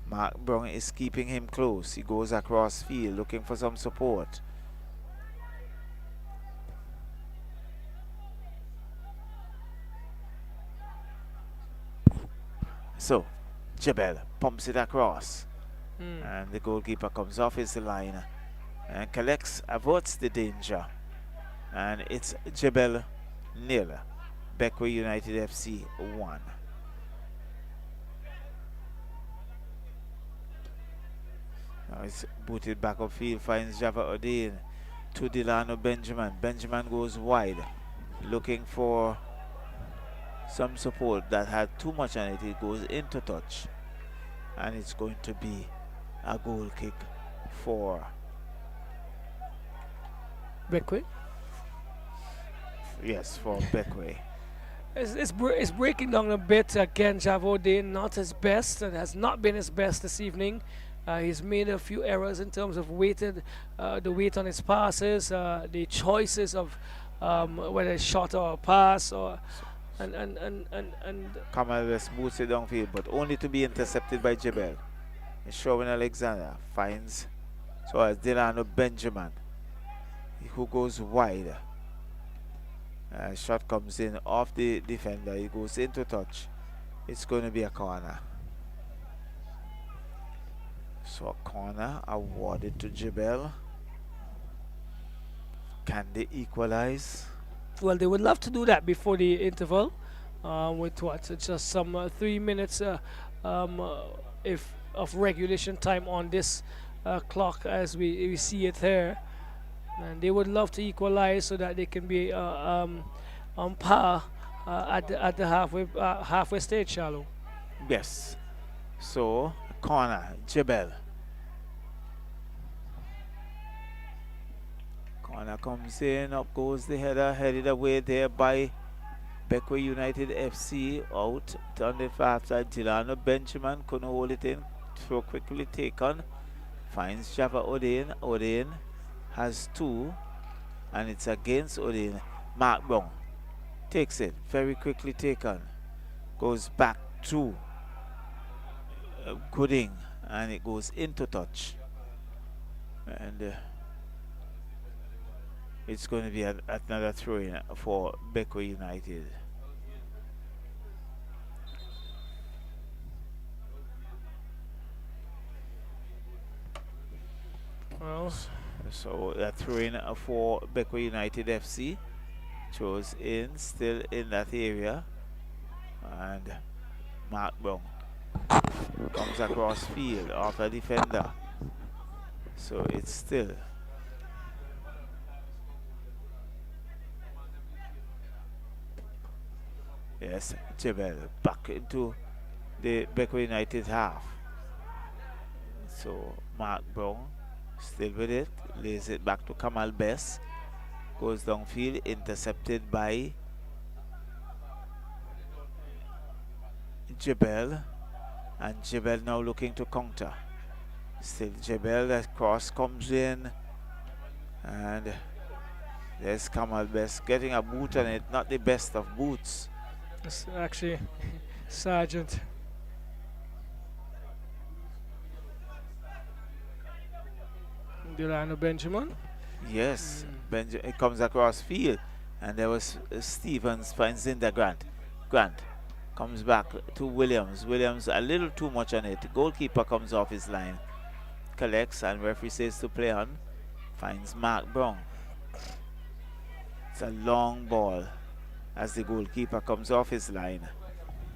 Mark Brown is keeping him close. He goes across field looking for some support. So, JeBelle pumps it across. And the goalkeeper comes off his line and collects, averts the danger. And it's JeBelle 0, Bequia United FC 1. Now it's booted back upfield, finds Java Odin to Delano Benjamin. Benjamin goes wide, looking for some support that had too much on it. It goes into touch, and it's going to be a goal kick for Bequia. Yes, for Bequia. It's breaking down a bit again. Javodin not his best, and has not been his best this evening. He's made a few errors in terms of the weight on his passes, the choices of whether it's shot or a pass, or and Kamal West boots it downfield, but only to be intercepted by JeBelle. Shawn Alexander finds, so as Delano Benjamin, who goes wide. Shot comes in off the defender. He goes into touch. It's going to be a corner. So a corner awarded to JeBelle. Can they equalize? Well, they would love to do that before the interval. With what? It's just some 3 minutes of regulation time on this clock as we see it here. And they would love to equalize so that they can be on par at the halfway stage, Shallow. Yes. So corner, JeBelle. Corner comes in, up goes the header, headed away there by Bequia United FC. Out on the far side, Delano Benjamin couldn't hold it in. Throw quickly taken. Finds Java Odin. Odin has two, and it's against Odin. Mark Brown takes it, very quickly taken. Goes back to Gooding, and it goes into touch. And it's going to be another throw-in for Bequia United. Well, so a throw-in for Bequia United FC. Throws in, still in that area. And Mark Brown comes across field off a defender. So it's still yes, JeBelle back into the Bequia United half. So Mark Brown still with it, lays it back to Kamal Bess, goes downfield, intercepted by JeBelle, and JeBelle now looking to counter. Still JeBelle, that cross comes in, and there's Kamal Bess getting a boot on it, not the best of boots. it's actually Sergeant. Delano Benjamin. Yes, it comes across field, and there was Stevens finds in the Grant. Grant comes back to Williams. Williams a little too much on it. Goalkeeper comes off his line, collects, and referee says to play on. Finds Mark Brown. It's a long ball as the goalkeeper comes off his line,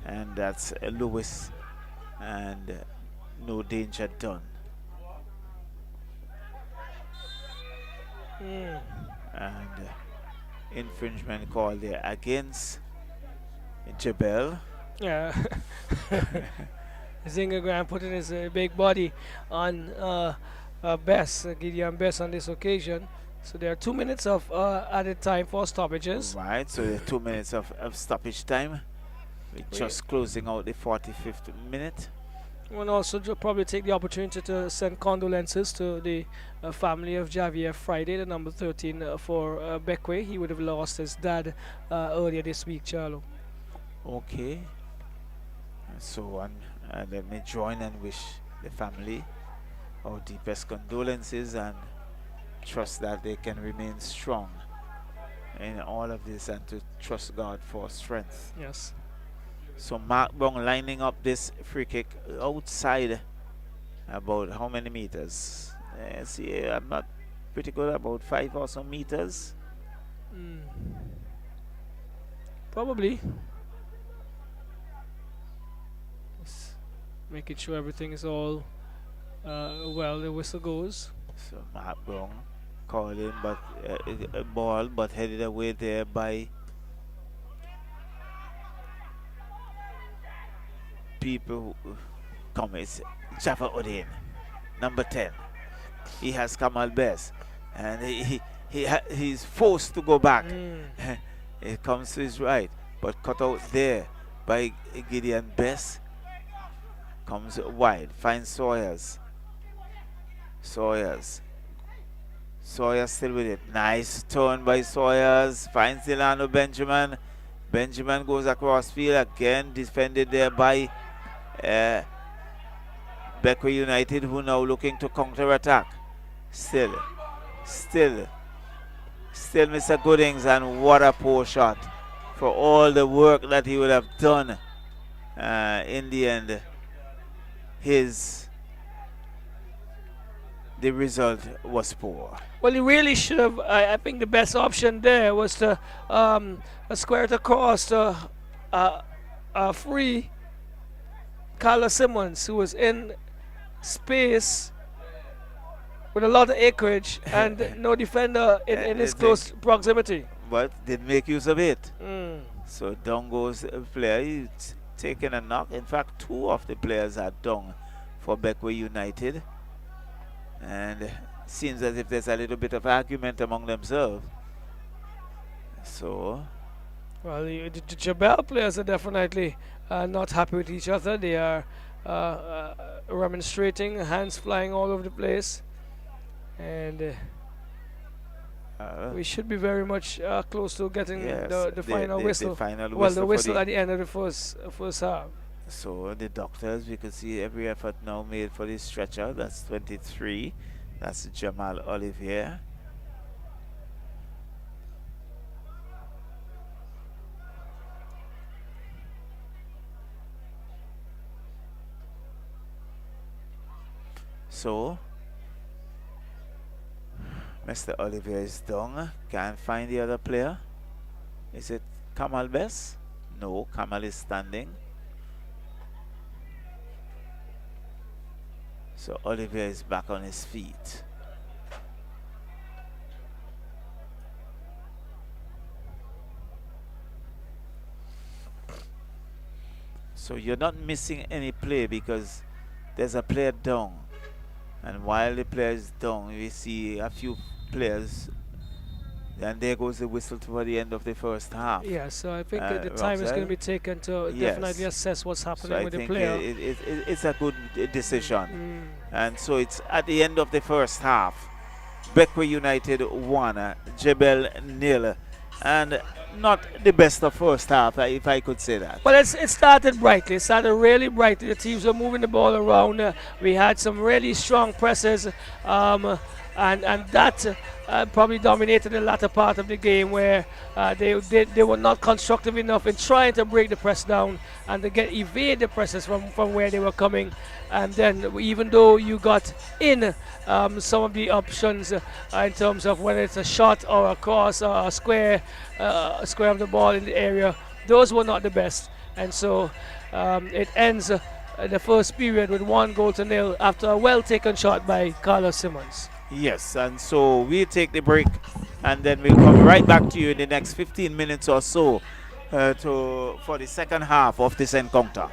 and that's Lewis, and no danger done. And infringement call there against JeBelle. Yeah. Zingergram putting his big body on Bess, Gideon Bess on this occasion. So there are 2 minutes of added time for stoppages. Right, so there are 2 minutes of stoppage time. We're just closing out the 45th minute. And also probably take the opportunity to send condolences to the family of Javier Friday, the number 13 for Bequia. He would have lost his dad earlier this week, Charlo. Okay. So, let me join and wish the family our deepest condolences and trust that they can remain strong in all of this and to trust God for strength. Yes. So Mark Brown lining up this free kick outside about how many meters? See, I'm not pretty good, about 5 or so meters. Probably. Just making sure everything is all well. The whistle goes. So Mark Brown called in, but a ball, but headed away there by people who come. It's Jaffa Odin, number 10. He has Kamal Best, and he's forced to go back. It comes to his right, but cut out there by Gideon Best. Comes wide, finds Sawyers. Sawyers still with it. Nice turn by Sawyers. Finds Delano Benjamin. Benjamin goes across field again, defended there by Bequia United, who now looking to counter-attack. Still Mr. Goodings, and what a poor shot for all the work that he would have done. In the end, the result was poor. Well, he really should have. I think the best option there was to square it across to free Carlos Simmons, who was in space with a lot of acreage and no defender in his close proximity. But did make use of it. So down goes a player. He's taken a knock. In fact, 2 of the players are down for Bequia United. And it seems as if there's a little bit of argument among themselves. So, well, the JeBelle players are definitely not happy with each other. They are remonstrating, hands flying all over the place, and we should be very much close to getting the final whistle. The final well, whistle the whistle at the end of the first half. So the doctors, we can see every effort now made for this stretcher. That's 23. That's Jamal Olivier. So Mr. Olivier is down. Can't find the other player. Is it Kamal Bess? No, Kamal is standing. So Olivier is back on his feet. So you're not missing any play because there's a player down. And while the player is down, we see a few players. And there goes the whistle toward the end of the first half. Yeah, so I think the time is going to be taken to definitely assess what's happening with the player. It's a good decision. And so it's at the end of the first half. Bequia United 1, JeBelle 0. And not the best of first half, if I could say that. Well, it started brightly. It started really brightly. The teams were moving the ball around. We had some really strong presses. And that probably dominated the latter part of the game, where they were not constructive enough in trying to break the press down and to evade the presses from where they were coming. And then even though you got in some of the options in terms of whether it's a shot or a cross or a square of the ball in the area, those were not the best. And so it ends the first period with 1-0 after a well-taken shot by Carlos Simmons. Yes, and so we'll take the break and then we'll come right back to you in the next 15 minutes or so for the second half of this encounter.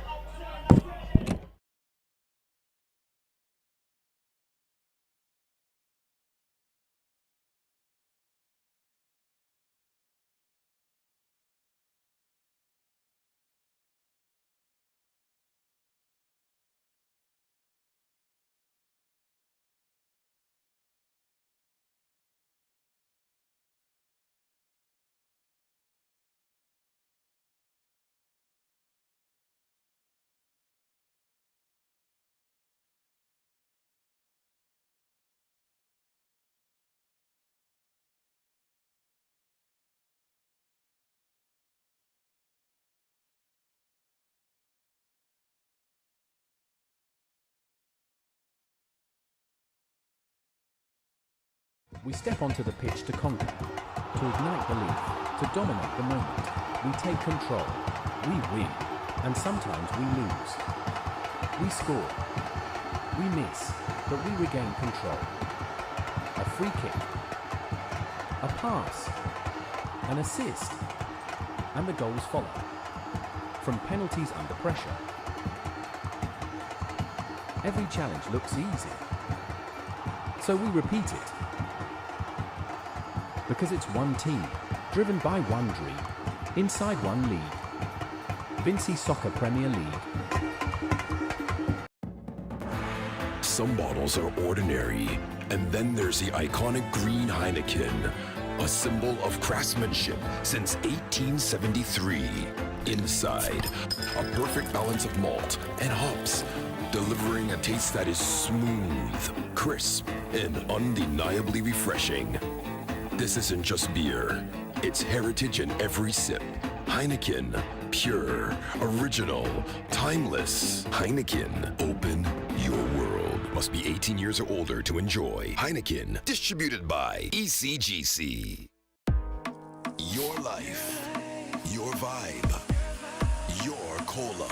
We step onto the pitch to conquer, to ignite belief, to dominate the moment. We take control, we win, and sometimes we lose. We score, we miss, but we regain control. A free kick, a pass, an assist, and the goals follow. From penalties under pressure. Every challenge looks easy. So we repeat it. Because it's one team, driven by one dream, inside one league. Vincy Soccer Premier League. Some bottles are ordinary, and then there's the iconic green Heineken, a symbol of craftsmanship since 1873. Inside, a perfect balance of malt and hops, delivering a taste that is smooth, crisp, and undeniably refreshing. This isn't just beer, it's heritage in every sip. Heineken, pure, original, timeless. Heineken, open your world. Must be 18 years or older to enjoy. Heineken, distributed by ECGC. Your life, your vibe, your cola.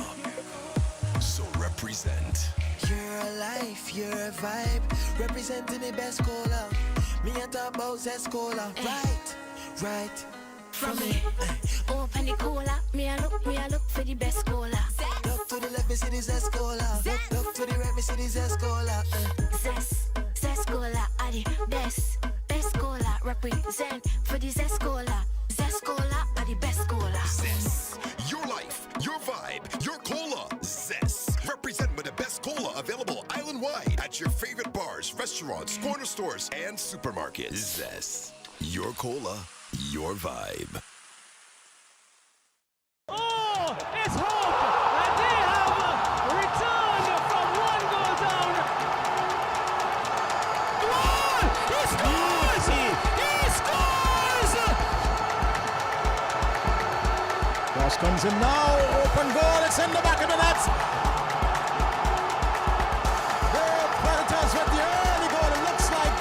So represent. Your life, your vibe, representing the best cola. Me and talk about Zest Cola, right. From me, open the cola. Me a look for the best cola. Look to the left, me see the Zest Cola. Look to the right, me see the Zest Cola. Zest cola are the best cola. Represent for the Zest cola. Zest cola are the best cola. Zest. Your life, your vibe, your cola. Zest. Represent with the best cola available island-wide at your favorite bars, restaurants, corner stores, and supermarkets. Zest. Your cola, your vibe. Oh, it's hope! And they have returned from one goal down. Goal! He scores! He scores! Cross comes in now. Open goal. It's in the back of the net. The Predators with the early goal. It looks like.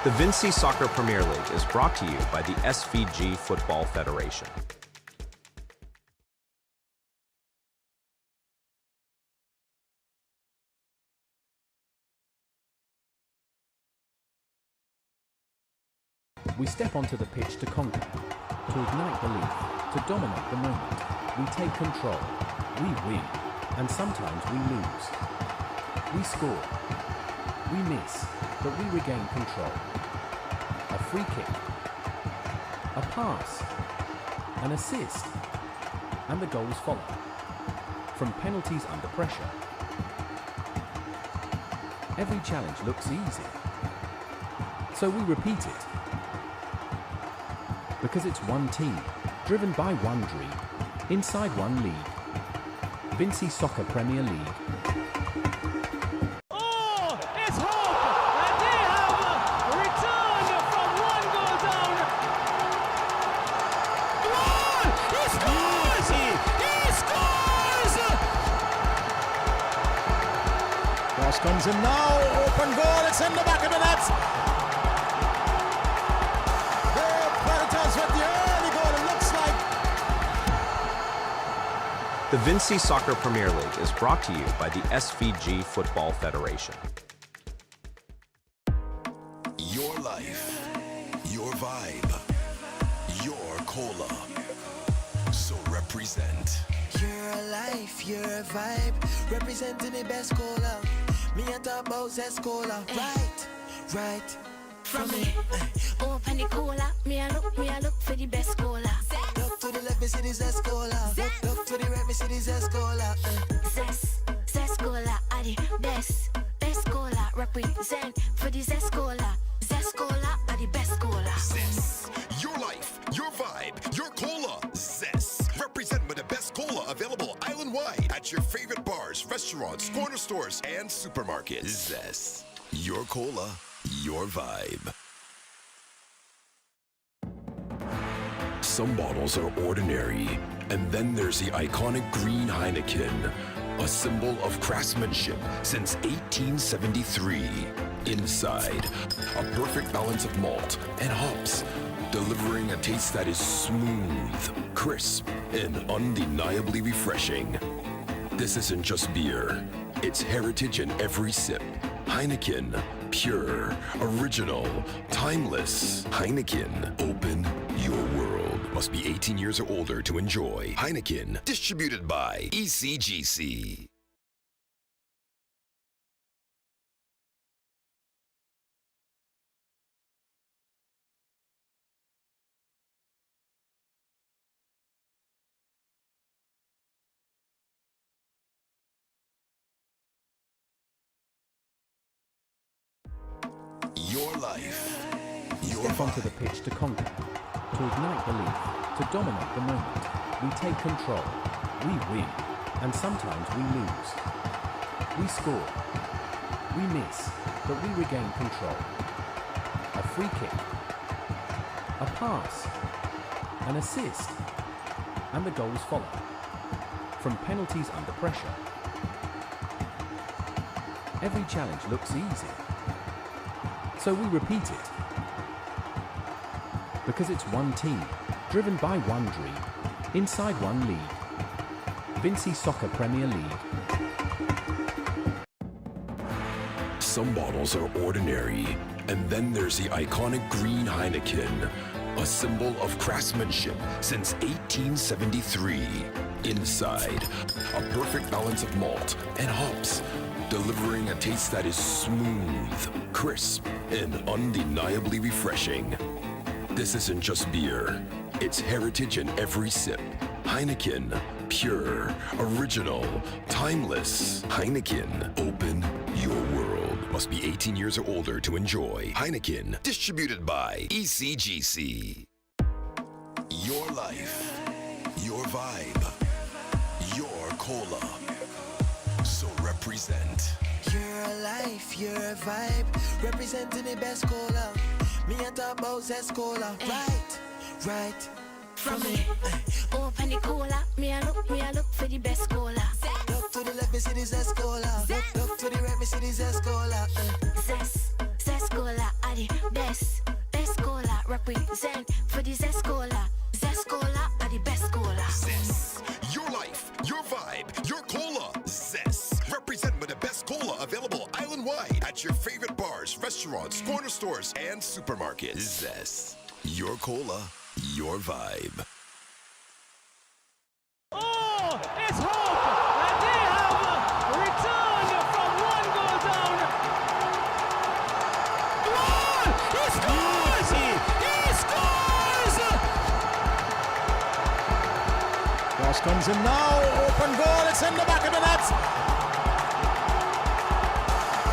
The Vincy Soccer Premier League is brought to you by the SVG Football Federation. We step onto the pitch to conquer, to ignite belief, to dominate the moment. We take control, we win, and sometimes we lose. We score, we miss, but we regain control. A free kick, a pass, an assist, and the goals follow. From penalties under pressure. Every challenge looks easy. So we repeat it. Because it's one team, driven by one dream, inside one league. Vincy Soccer Premier League. Oh, it's hope! And they have returned from one goal down. Goal! He scores! He scores! Cross comes in now. Open goal. It's in the back of the net. The Predators with the early goal. It looks like. The Vincy Soccer Premier League is brought to you by the SVG Football Federation. Your life, your vibe, your cola. So represent. your life, your vibe, representing the best cola. Me and talk about Zest Cola, right. From me, open the cola. Me a look for the best cola. Look to the left, me see the Zest Cola. Look to the right, me see the Zest Cola. Zest cola are the best cola. Represent for the Zest cola. Zest cola are the best cola. Zest. Your life, your vibe, your cola. Zest. Represent with the best cola available island-wide at your favorite bars, restaurants, corner stores, and supermarkets. Zest. Your cola, your vibe. Some bottles are ordinary, and then there's the iconic green Heineken, a symbol of craftsmanship since 1873. Inside, a perfect balance of malt and hops, delivering a taste that is smooth, crisp, and undeniably refreshing. This isn't just beer. It's heritage in every sip. Heineken, pure, original, timeless. Heineken, open your world. Must be 18 years or older to enjoy. Heineken, distributed by ECGC. Your life, your Step onto the pitch to conquer, to ignite belief, to dominate the moment. We take control, we win, and sometimes we lose. We score, we miss, but we regain control. A free kick, a pass, an assist, and the goals follow. From penalties under pressure. Every challenge looks easy. So we repeat it. Because it's one team, driven by one dream, inside one league. Vincy Soccer Premier League. Some bottles are ordinary, and then there's the iconic green Heineken, a symbol of craftsmanship since 1873. Inside, a perfect balance of malt and hops, delivering a taste that is smooth, crisp, and undeniably refreshing. This isn't just beer. It's heritage in every sip. Heineken, pure, original, timeless. Heineken, open your world. Must be 18 years or older to enjoy. Heineken, distributed by ECGC. Your life, your vibe, your cola. So represent. You're a life, you're a vibe, representing the best cola. Me and talk about Zest Cola. Right. From me, open the cola. Me a look for the best cola. Look to the left, me see the Zest Cola. Look to the right, me see the Zest Cola. Zest cola are the best cola. Represent for the Zest cola. Zest cola are the best cola. Zest. Your life, your vibe, your cola. Zest. Represent with the best cola available island-wide at your favorite bars, restaurants, corner stores, and supermarkets. Zest. Your cola, your vibe. Oh, it's hope! And they have returned from one goal down. Goal! He scores! He scores! Cross comes in now. Open goal. It's in the back of the net.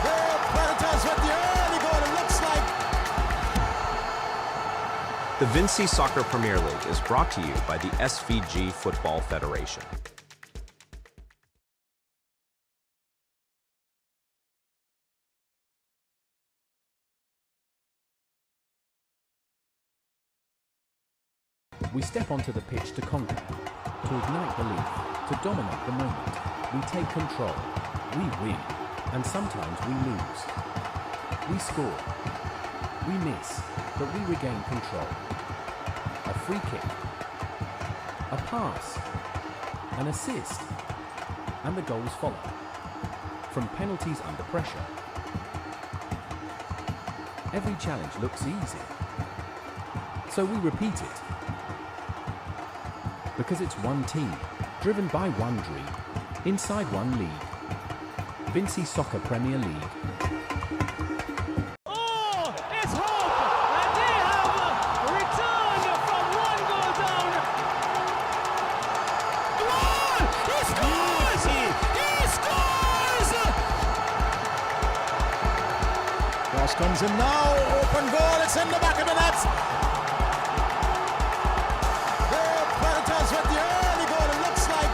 The Predators with the early goal. It looks like. The Vincy Soccer Premier League is brought to you by the SVG Football Federation. We step onto the pitch to conquer, to ignite belief, to dominate the moment. We take control, we win, and sometimes we lose. We score, we miss, but we regain control. A free kick, a pass, an assist, and the goals follow. From penalties under pressure. Every challenge looks easy. So we repeat it. Because it's one team, driven by one dream, inside one league. Vincy Soccer Premier League. Oh, it's hope! And they have returned from one goal down. Goal! He scores! He scores! Cross comes in now. Open goal. It's in the back of the net. With the early goal, it looks like.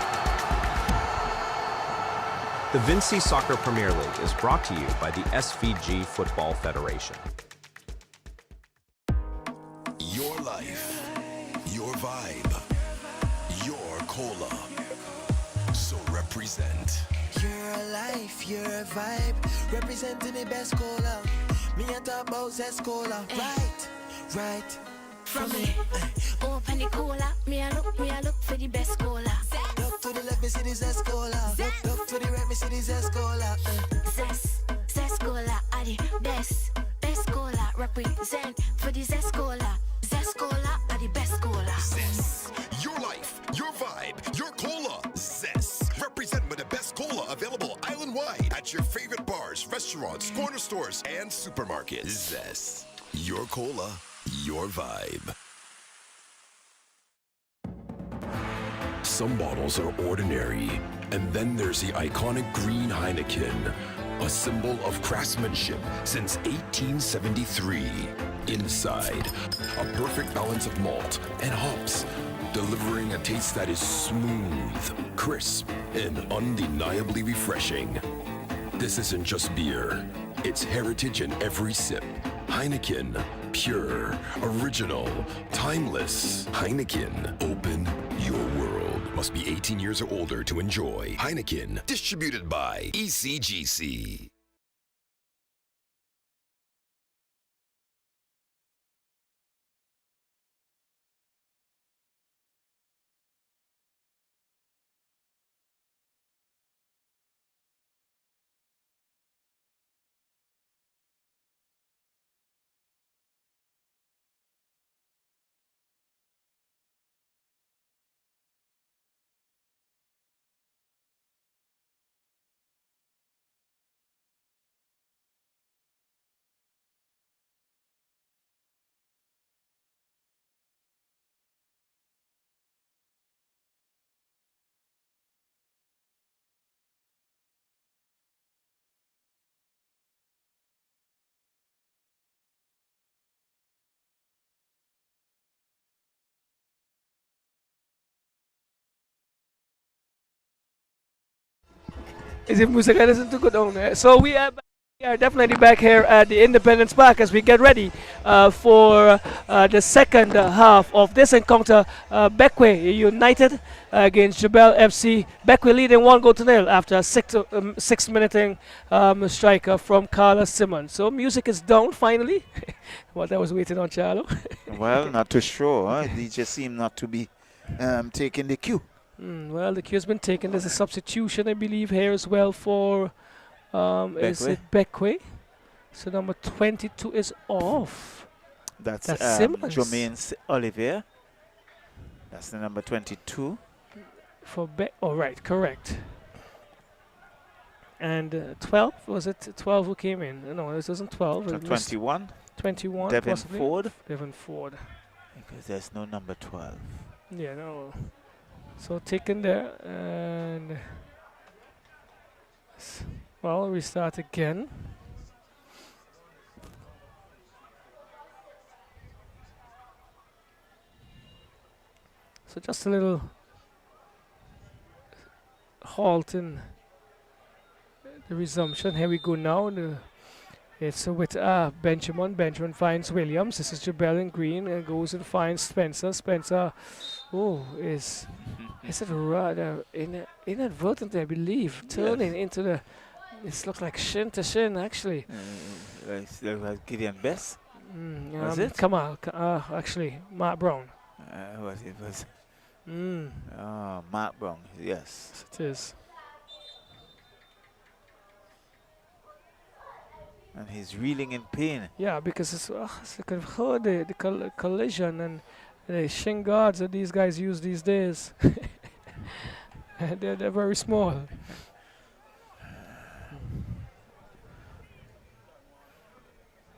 The Vincy Soccer Premier League is brought to you by the SVG Football Federation. Your life, your vibe, your cola. So represent. You're a life, you're a vibe, representing the best cola. Me a talk about Zescola. Right. From me, open the cola. Me a look for the best cola. Look to the left, me see the Zescola. Look to the right, me see the Zescola. Zest cola are the best cola. Represent for the Zest cola. Zest cola are the best cola. Zest. Your life, your vibe, your cola. Zest. Represent with the best cola available island-wide at your favorite bars, restaurants, corner stores, and supermarkets. Zest. Your cola, your vibe. Some bottles are ordinary, and then there's the iconic green Heineken, a symbol of craftsmanship since 1873. Inside, a perfect balance of malt and hops, delivering a taste that is smooth, crisp, and undeniably refreshing. This isn't just beer, it's heritage in every sip. Heineken, pure, original, timeless. Heineken, open your world. Must be 18 years or older to enjoy. Heineken, distributed by ECGC. Is it Musaka doesn't go down there? So we are definitely back here at the Independence Park as we get ready for the second half of this encounter. Bequia United against JeBelle FC. Bequia leading 1-0 after a 6-minute striker from Carlos Simmons. So music is down finally. What I was waiting on, Charlo. Well, not too sure. They just seem not to be taking the cue. Well, the cue has been taken. There's a substitution, I believe, here as well for is it Bequia? So number 22 is off. That's Simmons. Jermaine Olivier. That's the number 22. For oh, right, correct. And 12, was it 12 who came in? No, this wasn't 12. 21. 21, Devin possibly. Ford. Devin Ford. Because there's no number 12. Yeah, no. So taken there, and well, we start again. So just a little halt in the resumption. Here we go now. It's with Benjamin. Benjamin finds Williams. This is JeBelle in green and goes and finds Spencer. Spencer, is it rather inadvertently, I believe, turning into the. It looks like shin to shin actually. Like Gideon Bess. Was it? Come on, actually, Mark Brown. It was. Mark Brown. Yes, it is. And he's reeling in pain. Yeah, because it's I could have heard the collision and the shin guards that these guys use these days. they're very small.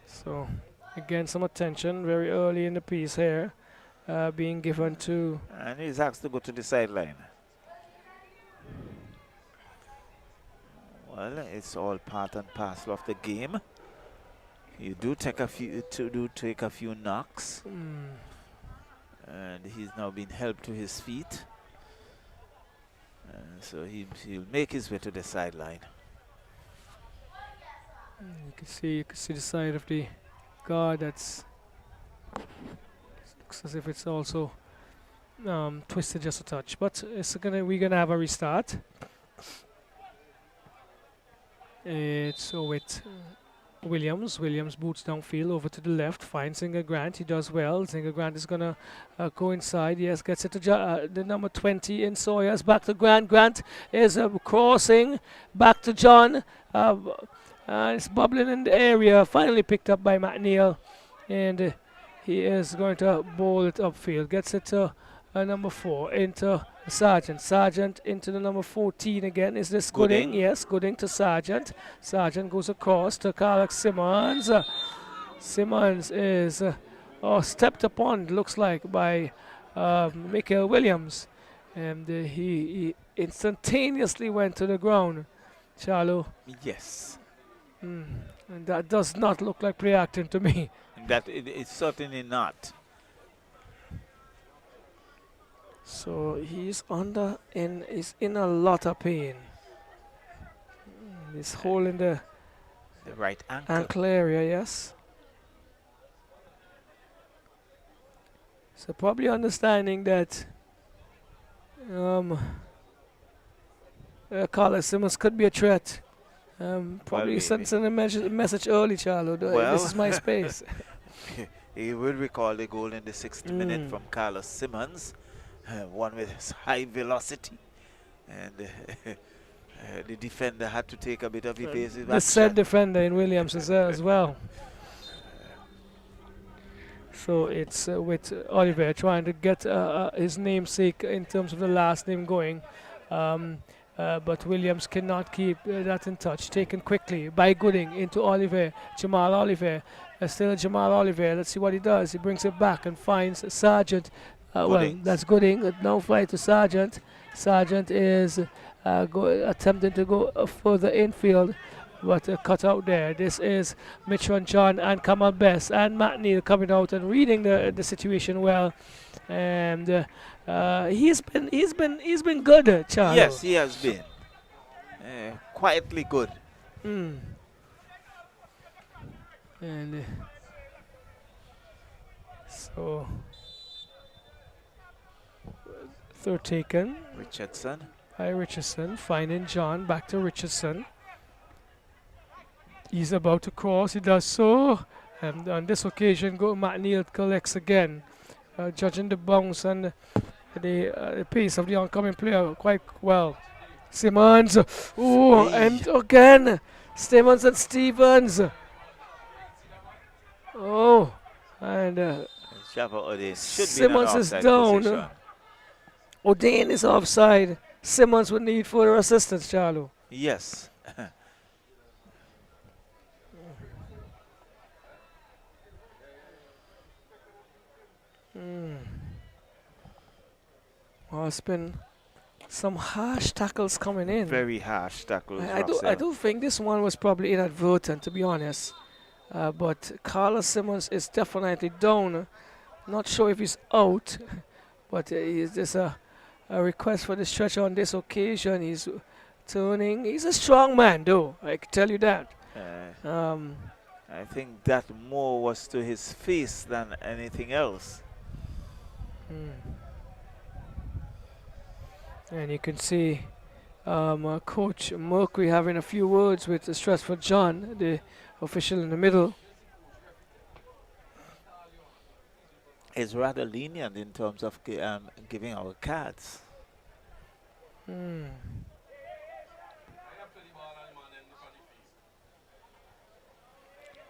So again, some attention very early in the piece here being given to. And he's asked to go to the sideline. Well, it's all part and parcel of the game. You do take a few knocks, and he's now been helped to his feet. So he'll make his way to the sideline. You can see the side of the guard. Looks as if it's also twisted just a touch, but we're gonna have a restart. It's with Williams. Williams boots downfield over to the left, finds Zinger Grant. He does well. Zinger Grant is going to go inside. Yes, gets it to the number 20 in Sawyers. Back to Grant. Grant is crossing back to John. It's bubbling in the area. Finally picked up by McNeil. And he is going to bowl it upfield. Gets it to number 4 into Sargent. Sargent into the number 14 again. Is this Gooding? Yes, Gooding to Sargent. Sargent goes across to Carlos Simmons. Simmons is stepped upon, looks like, by Michael Williams. And he instantaneously went to the ground. Charlo. Yes. And that does not look like play acting to me. That it's certainly not. So he's in a lot of pain. He's holding the right ankle. ankle area, yes. So probably understanding that Carlos Simmons could be a threat. Probably sent a message early, Charlo. This is my space. He will recall the goal in the 6th minute from Carlos Simmons, one with his high velocity, and the defender had to take a bit of evasive action. The said defender in Williams is there as well. So it's with Oliver trying to get his namesake in terms of the last name going. But Williams cannot keep that in touch. Taken quickly by Gooding into Oliver. Jamal Oliver. Still Jamal Oliver. Let's see what he does. He brings it back and finds Sargent. Well, that's Gooding. Now fly to Sargent. Sargent is attempting to go further infield, but cut out there. This is Mitchell John and Kamal Best and McNeil coming out and reading the situation well. And he's been good, Charles. Yes, he has been quietly good. And so third taken. Richardson. By Richardson, finding John. Back to Richardson. He's about to cross. He does so. And on this occasion, McNeil collects again. Judging the bounce and the pace of the oncoming player quite well. Simmons. Oh, and again, Simmons and Stevens. Oh, and Simmons is down. Position. O'Dane is offside. Simmons would need further assistance, Charlo. Yes. Well, it's been some harsh tackles coming in. Very harsh tackles. I do think this one was probably inadvertent, to be honest. But Carlos Simmons is definitely down. Not sure if he's out, but there's a request for the stretch on this occasion. He's turning. He's a strong man, though. I can tell you that. I think that more was to his face than anything else. And you can see Coach Mercury having a few words with Stratford John, the official in the middle. Is rather lenient in terms of giving our cards.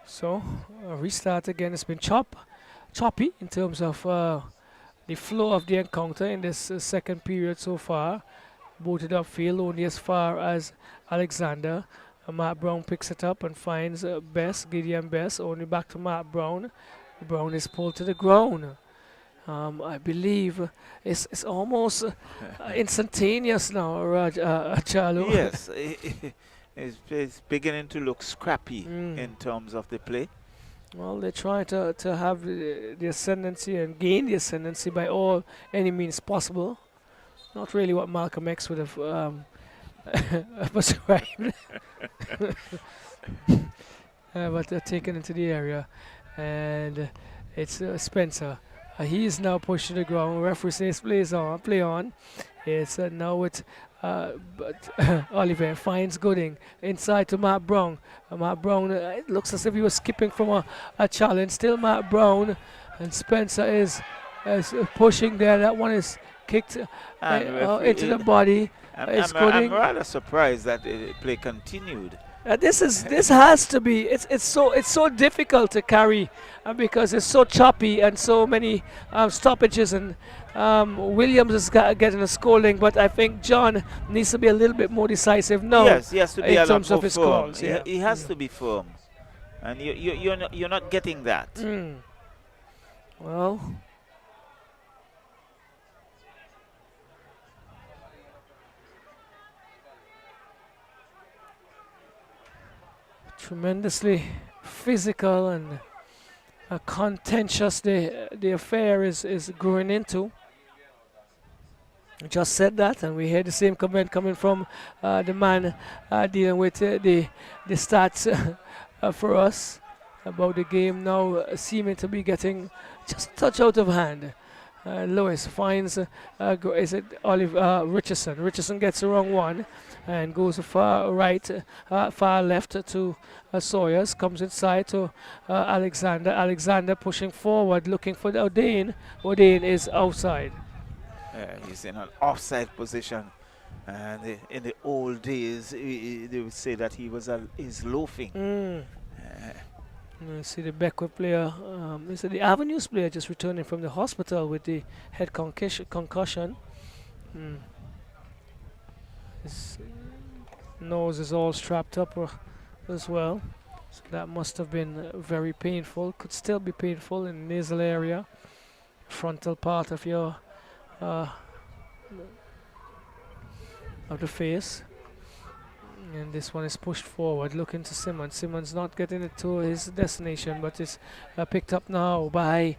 So a restart again. It's been choppy in terms of the flow of the encounter in this second period so far. Booted upfield only as far as Alexander. Matt Brown picks it up and finds Best, Gideon Best, only back to Matt Brown. Brown is pulled to the ground. I believe it's almost instantaneous now, Charlo. Yes, it's beginning to look scrappy in terms of the play. Well, they try to have the ascendancy and gain the ascendancy by any means possible. Not really what Malcolm X would have prescribed. But they're taken into the area, and it's Spencer. He is now pushed to the ground. Referee says play on. It's now with but Oliver finds Gooding inside to Matt Brown. Matt Brown, it looks as if he was skipping from a challenge. Still Matt Brown, and Spencer is pushing there. That one is kicked into the body. I'm rather surprised that the play continued. This has to be it's so difficult to carry because it's so choppy and so many stoppages, and Williams is getting a scolding, but I think John needs to be a little bit more decisive now. Yes, he has to be in a terms lot of more his firm. calls. He has to be firm, and you're not getting that. Well, tremendously physical and contentious the affair is growing into. Just said that, and we heard the same comment coming from the man dealing with the stats for us about the game now seeming to be getting just a touch out of hand. Lewis finds is it Richardson? Richardson gets the wrong one and goes far right, far left to Sawyers. Comes inside to Alexander. Alexander pushing forward, looking for O'Dane. O'Dane is outside. He's in an offside position, and in the old days, they would say that he's loafing. You see the Bequia player, the Avenues player just returning from the hospital with the head concussion. His nose is all strapped up as well. So that must have been very painful. Could still be painful in the nasal area, frontal part of your of the face. And this one is pushed forward, looking to Simmons. Simmons not getting it to his destination, but is picked up now by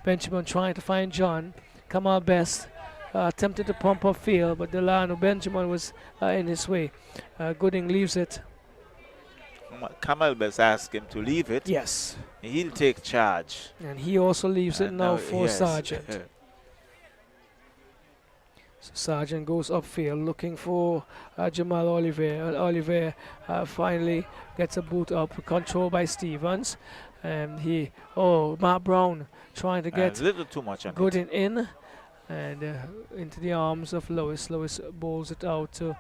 Benjamin trying to find John. Kamal Best attempted to pump up field, but Delano Benjamin was in his way. Gooding leaves it. Kamal Best asked him to leave it. Yes. He'll take charge. And he also leaves it now for Sargent. So Sargent goes upfield looking for Jamal Oliver. Oliver finally gets a boot up, controlled by Stevens. And Matt Brown trying to get a little too much on Gooding in and into the arms of Lewis. Lewis bowls it out to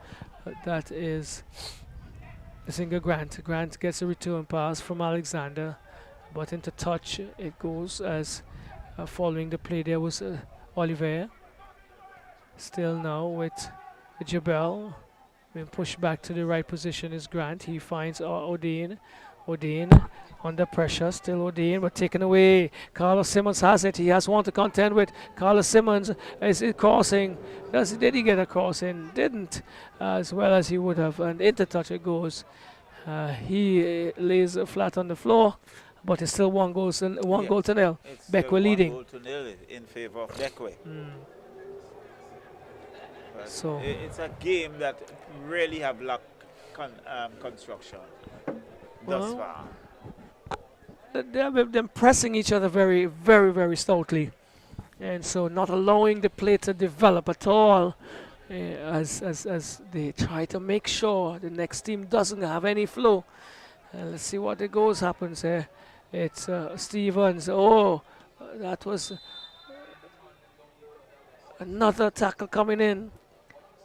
that is Singer Grant. Grant gets a return pass from Alexander, but into touch it goes as following the play there was Oliver. Still now with JeBelle. Being pushed back to the right position is Grant. He finds O'Dane. O'Dane under pressure. Still O'Dane, but taken away. Carlos Simmons has it. He has one to contend with. Carlos Simmons is crossing. Did he get a cross in? Didn't as well as he would have. And into touch it goes. He lays flat on the floor, but it's still one goal to nil. Bequia leading. 1 goal to nil in favor of Bequia. So it's a game that really have lacked construction thus far. They have been pressing each other very, very, very stoutly, and so not allowing the play to develop at all, as they try to make sure the next team doesn't have any flow. Let's see what the goals happens here. It's Stevens. That was another tackle coming in.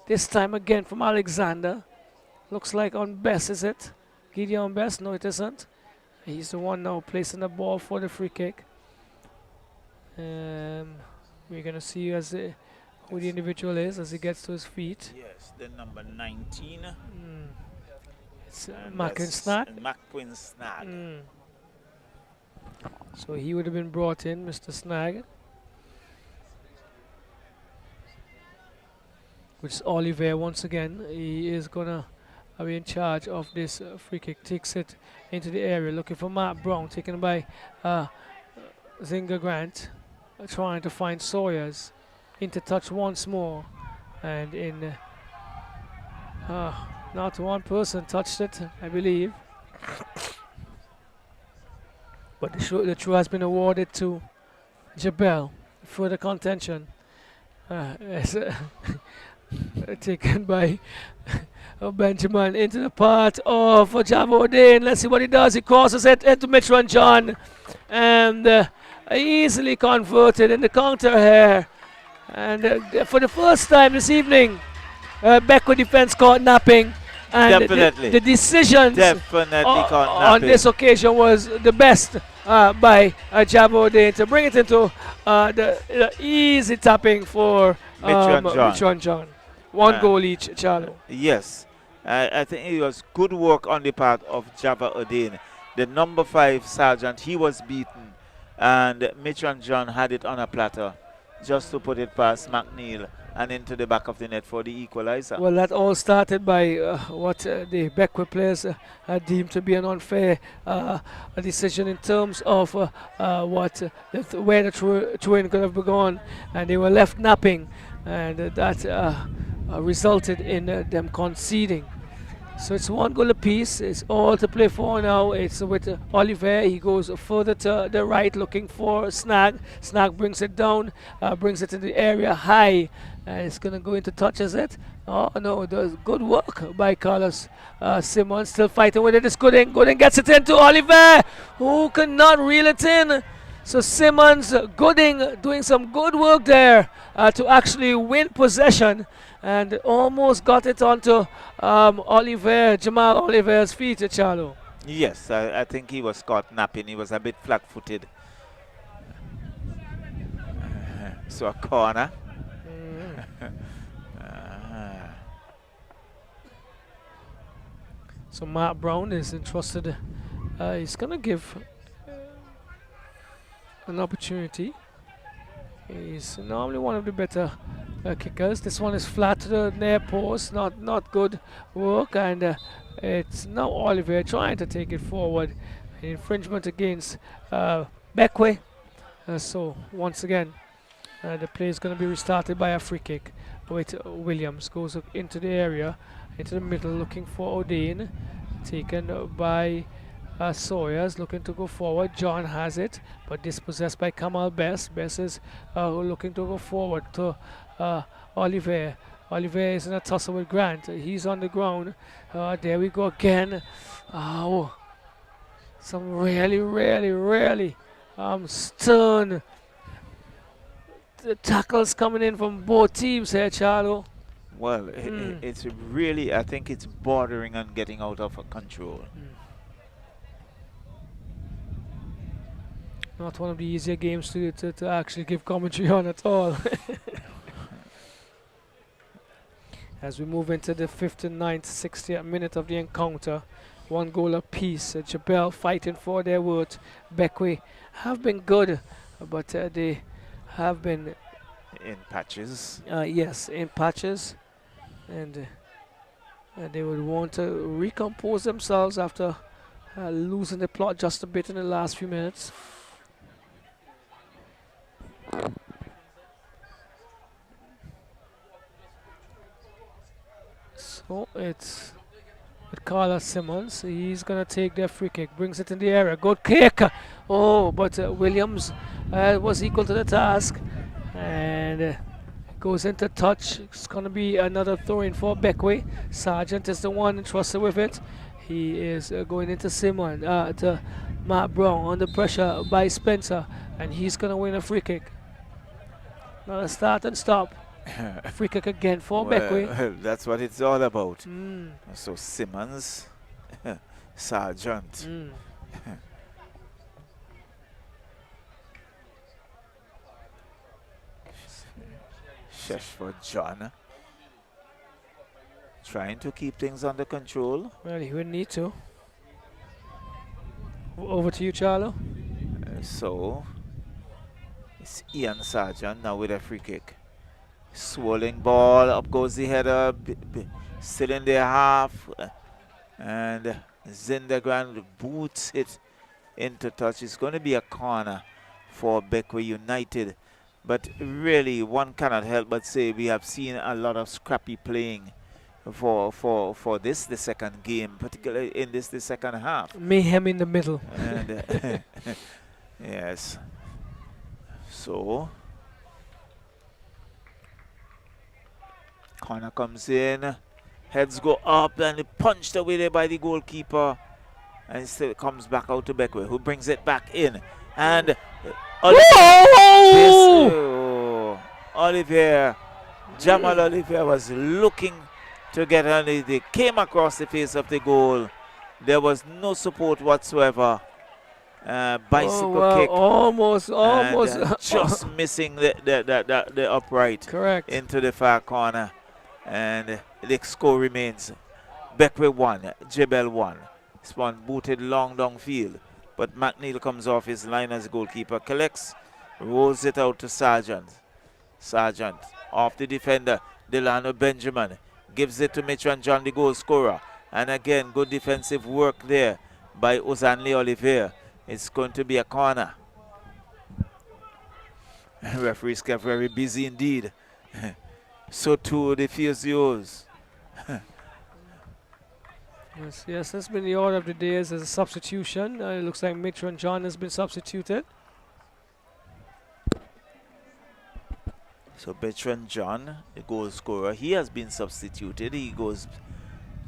This time again from Alexander. Looks like on Best, is it? Gideon Best? No, it isn't. He's the one now placing the ball for the free kick. We're going to see who the individual is as he gets to his feet. Yes, the number 19. It's Macquin Snag. Macquin Snag. So he would have been brought in, Mr. Snag. Which is Oliver once again. He is going to be in charge of this free kick. Takes it into the area, looking for Matt Brown, taken by Zinger Grant, trying to find Sawyers. Into touch once more, and in not one person touched it, I believe. But the throw has been awarded to JeBelle. Further contention. It's, taken by Benjamin into the part of Jabodin. Let's see what he does. He crosses it into Mitchell and John, and easily converted in the counter here. And for the first time this evening, Bequia defense caught napping. And Definitely. the decisions Definitely caught on napping. this occasion was the best by Jabodin to bring it into the easy tapping for Mitchell and John. One goal each, Charlo. Yes. I think it was good work on the part of Java Odin. The number 5 sergeant, he was beaten. And Mitch and John had it on a platter just to put it past McNeil and into the back of the net for the equalizer. Well, that all started by what the Bequia players deemed to be an unfair a decision in terms of where the throwing could have begun, and they were left napping, and that resulted in them conceding. So it's one goal apiece. It's all to play for now. It's with Oliver. He goes further to the right looking for Snag. Snag brings it down, brings it in the area high. And it's going to go into touches it. Oh no, there's good work by Carlos Simmons. Still fighting with it. It's Gooding. Gooding gets it into Oliver, who cannot reel it in. So Simmons, Gooding doing some good work there to actually win possession, and almost got it onto Jamal Oliver's feet, Charlo. Yes, I think he was caught napping. He was a bit flat-footed. So a corner. So Matt Brown is entrusted. He's going to give an opportunity. He's normally one of the better kickers. This one is flat to the near post. Not good work. And it's now Oliver trying to take it forward. An infringement against Bequia. So once again, the play is going to be restarted by a free kick. With Williams goes into the area, into the middle, looking for Odin. Taken by Sawyers, looking to go forward. John has it, but dispossessed by Kamal Best. Best is looking to go forward to Oliver. Oliver is in a tussle with Grant. He's on the ground. There we go again. Oh, some really stern tackles coming in from both teams here, Charlo. Well, it's really, I think it's bordering on getting out of control. Not one of the easier games to actually give commentary on at all. As we move into the 59th, 60th minute of the encounter, one goal apiece. JeBelle fighting for their word. Bequia have been good, but they have been in patches. Yes, in patches, and they would want to recompose themselves after losing the plot just a bit in the last few minutes. So it's with Carlos Simmons. He's gonna take their free kick, brings it in the area. Good kick. Oh, but Williams was equal to the task, and goes into touch. It's gonna be another throw-in for Bequia. Sargent is the one entrusted with it. He is going into Simmons to Matt Brown under pressure by Spencer, and he's gonna win a free kick. Another start and stop. Free kick again for Bequia. That's what it's all about. So Simmons, Sargent. Shesh for John. Trying to keep things under control. Well, he would need to. Over to you, Charlo. So it's Ian Sargent now with a free kick. Swirling ball, up goes the header, still in their half, and Zindergrand boots it into touch. It's going to be a corner for Bequia United, but really one cannot help but say we have seen a lot of scrappy playing for this, the second game, particularly in the second half. Mayhem in the middle. And yes, so Corner comes in. Heads go up and punched away there by the goalkeeper. And it still comes back out to Bequia, who brings it back in. And Olivier, Jamal Olivier was looking to get on it. They came across the face of the goal. There was no support whatsoever. Bicycle kick. Almost. Just missing the upright. Correct. Into the far corner. And the score remains Bequia 1, JeBelle 1. Spawn booted long downfield, but McNeil comes off his line as goalkeeper, collects, rolls it out to Sargent. Sargent off the defender, Delano Benjamin, gives it to Mitran John, the goal scorer. And again, good defensive work there by Ozanli Olivier. It's going to be a corner. Referees get very busy indeed. So too the physios. Yes, that's been the order of the day as a substitution. It looks like Mitran John has been substituted. So Mitran John, the goal scorer, he has been substituted. He goes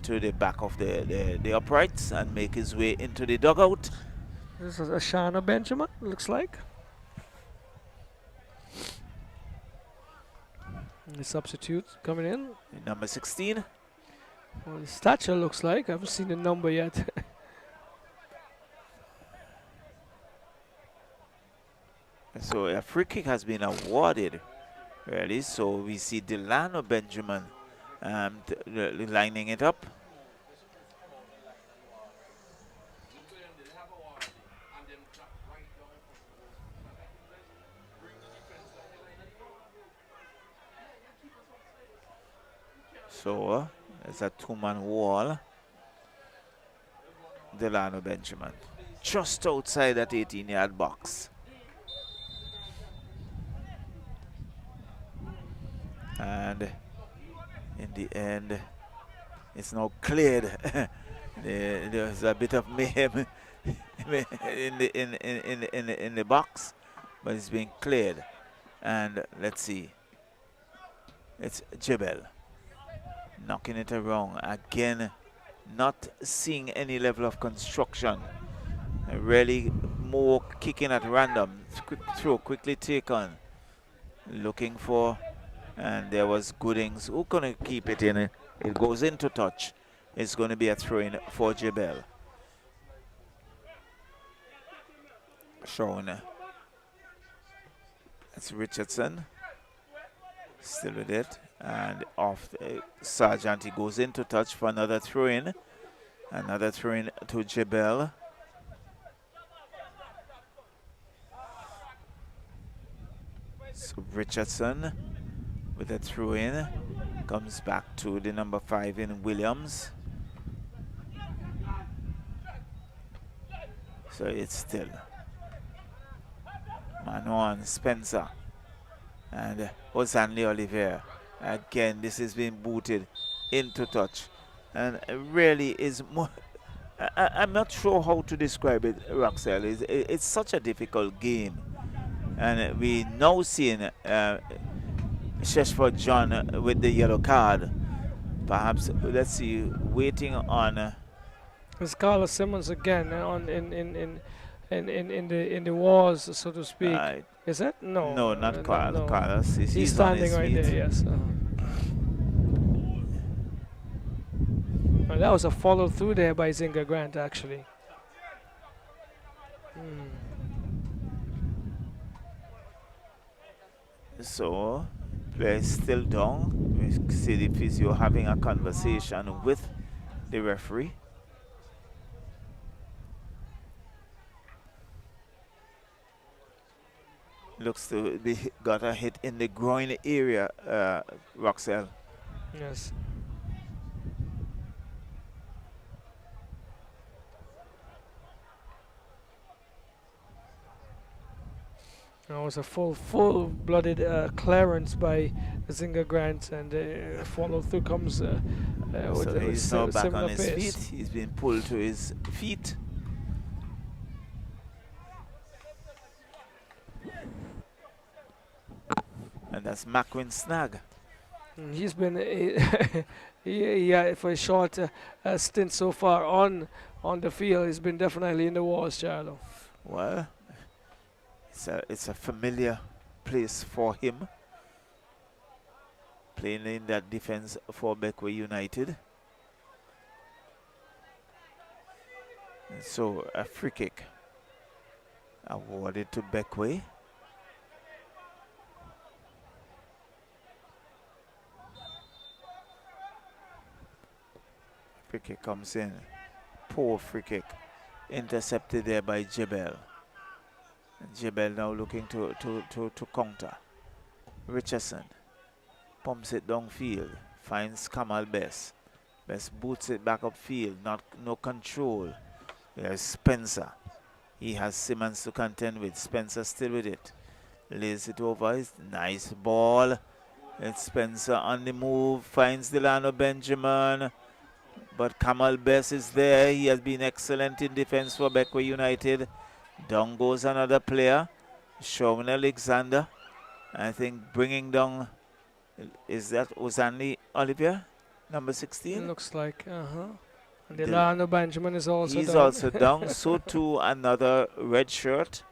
to the back of the uprights and make his way into the dugout. This is Ashana Benjamin, looks like. The substitute coming in. Number 16. Well, the stature looks like. I haven't seen the number yet. So a free kick has been awarded, really. So we see Delano Benjamin lining it up. So it's a two-man wall. Delano Benjamin just outside that 18-yard box. And in the end, it's now cleared. There's a bit of mayhem in the box, but it's being cleared. And let's see, it's JeBelle knocking it around again, not seeing any level of construction. Really more kicking at random. Quick throw, quickly taken, looking for. And there was Goodings who couldn't keep it in. It goes into touch. It's going to be a throw-in for JeBelle. Showing. It's Richardson. Still with it. And off Sargent, he goes into touch for another throw-in. Another throw-in to JeBelle. So Richardson with a throw-in, comes back to the number 5 in Williams. So it's still Manon Spencer and Ozanli Olivier. Again, this is being booted into touch, and it really is more. I'm not sure how to describe it, Roxelle. It's such a difficult game, and we now seeing Sheshford John with the yellow card. Perhaps, let's see, waiting on. It's Carlos Simmons again in the walls, so to speak. Is it? No. No, not Carlos. No. Carlos. He's standing right there. Yes. Well, that was a follow through there by Zinga Grant, actually. So, play still down. We see the physio having a conversation with the referee. Looks to be got a hit in the groin area, Roxelle. Yes. It was a full-blooded clearance by Zinga Grant, and follow through comes so with he's now back on his pace. feet. He's been pulled to his feet. And that's Macwin Snag. He's been for a short stint so far on the field. He's been definitely in the walls, Charlo. Well, it's a familiar place for him, playing in that defense for Bequia United. And so a free kick awarded to Bequia. Free kick comes in. Poor free kick. Intercepted there by JeBelle. JeBelle now looking to counter. Richardson pumps it downfield. Finds Kamal Best. Best boots it back upfield. No control. There's Spencer. He has Simmons to contend with. Spencer still with it. Lays it over. It's nice ball. It's Spencer on the move. Finds Delano Benjamin. But Kamal Best is there. He has been excellent in defense for Bequia United. Down goes another player. Sean Alexander. I think bringing down, is that Ozanli Olivier? Number 16? It looks like, And Delano Benjamin is also He's down. also down. So too another red shirt.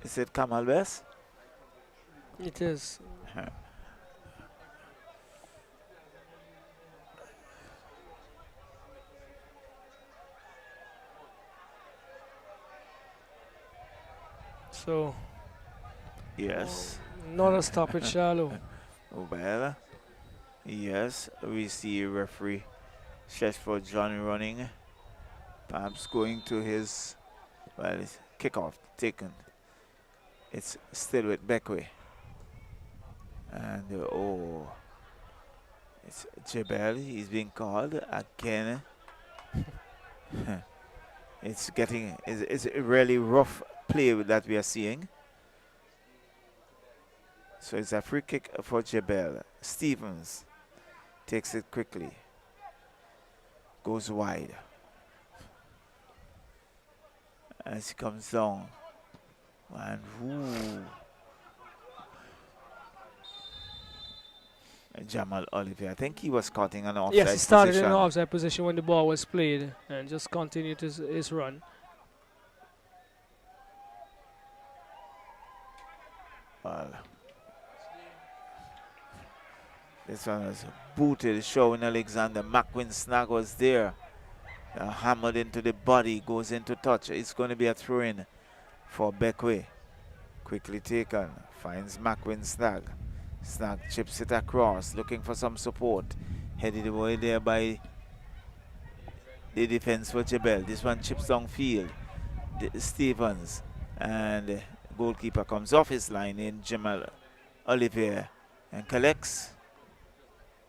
Is it Kamal Best? It is. So, Yes. not a stoppage, Shallow. Well, yes, we see referee Sheshford Johnny running, perhaps going to his, well, his kickoff taken. It's still with Bequia. And it's JeBelle. He's being called again. It's a really rough play that we are seeing. So it's a free kick for JeBelle. Stevens takes it quickly. Goes wide. As he comes down. And Jamal Olivier. I think he was caught in an offside position. Yes, he started in an offside position when the ball was played and just continued his run. Well, this one was booted, showing Alexander. McQueen Snag was there. Hammered into the body, goes into touch. It's going to be a throw-in for Bequia. Quickly taken, finds McQueen Snag. Snag chips it across, looking for some support. Headed away there by the defense for JeBelle. This one chips downfield. Stevens, and goalkeeper comes off his line in Jamal Olivier and collects.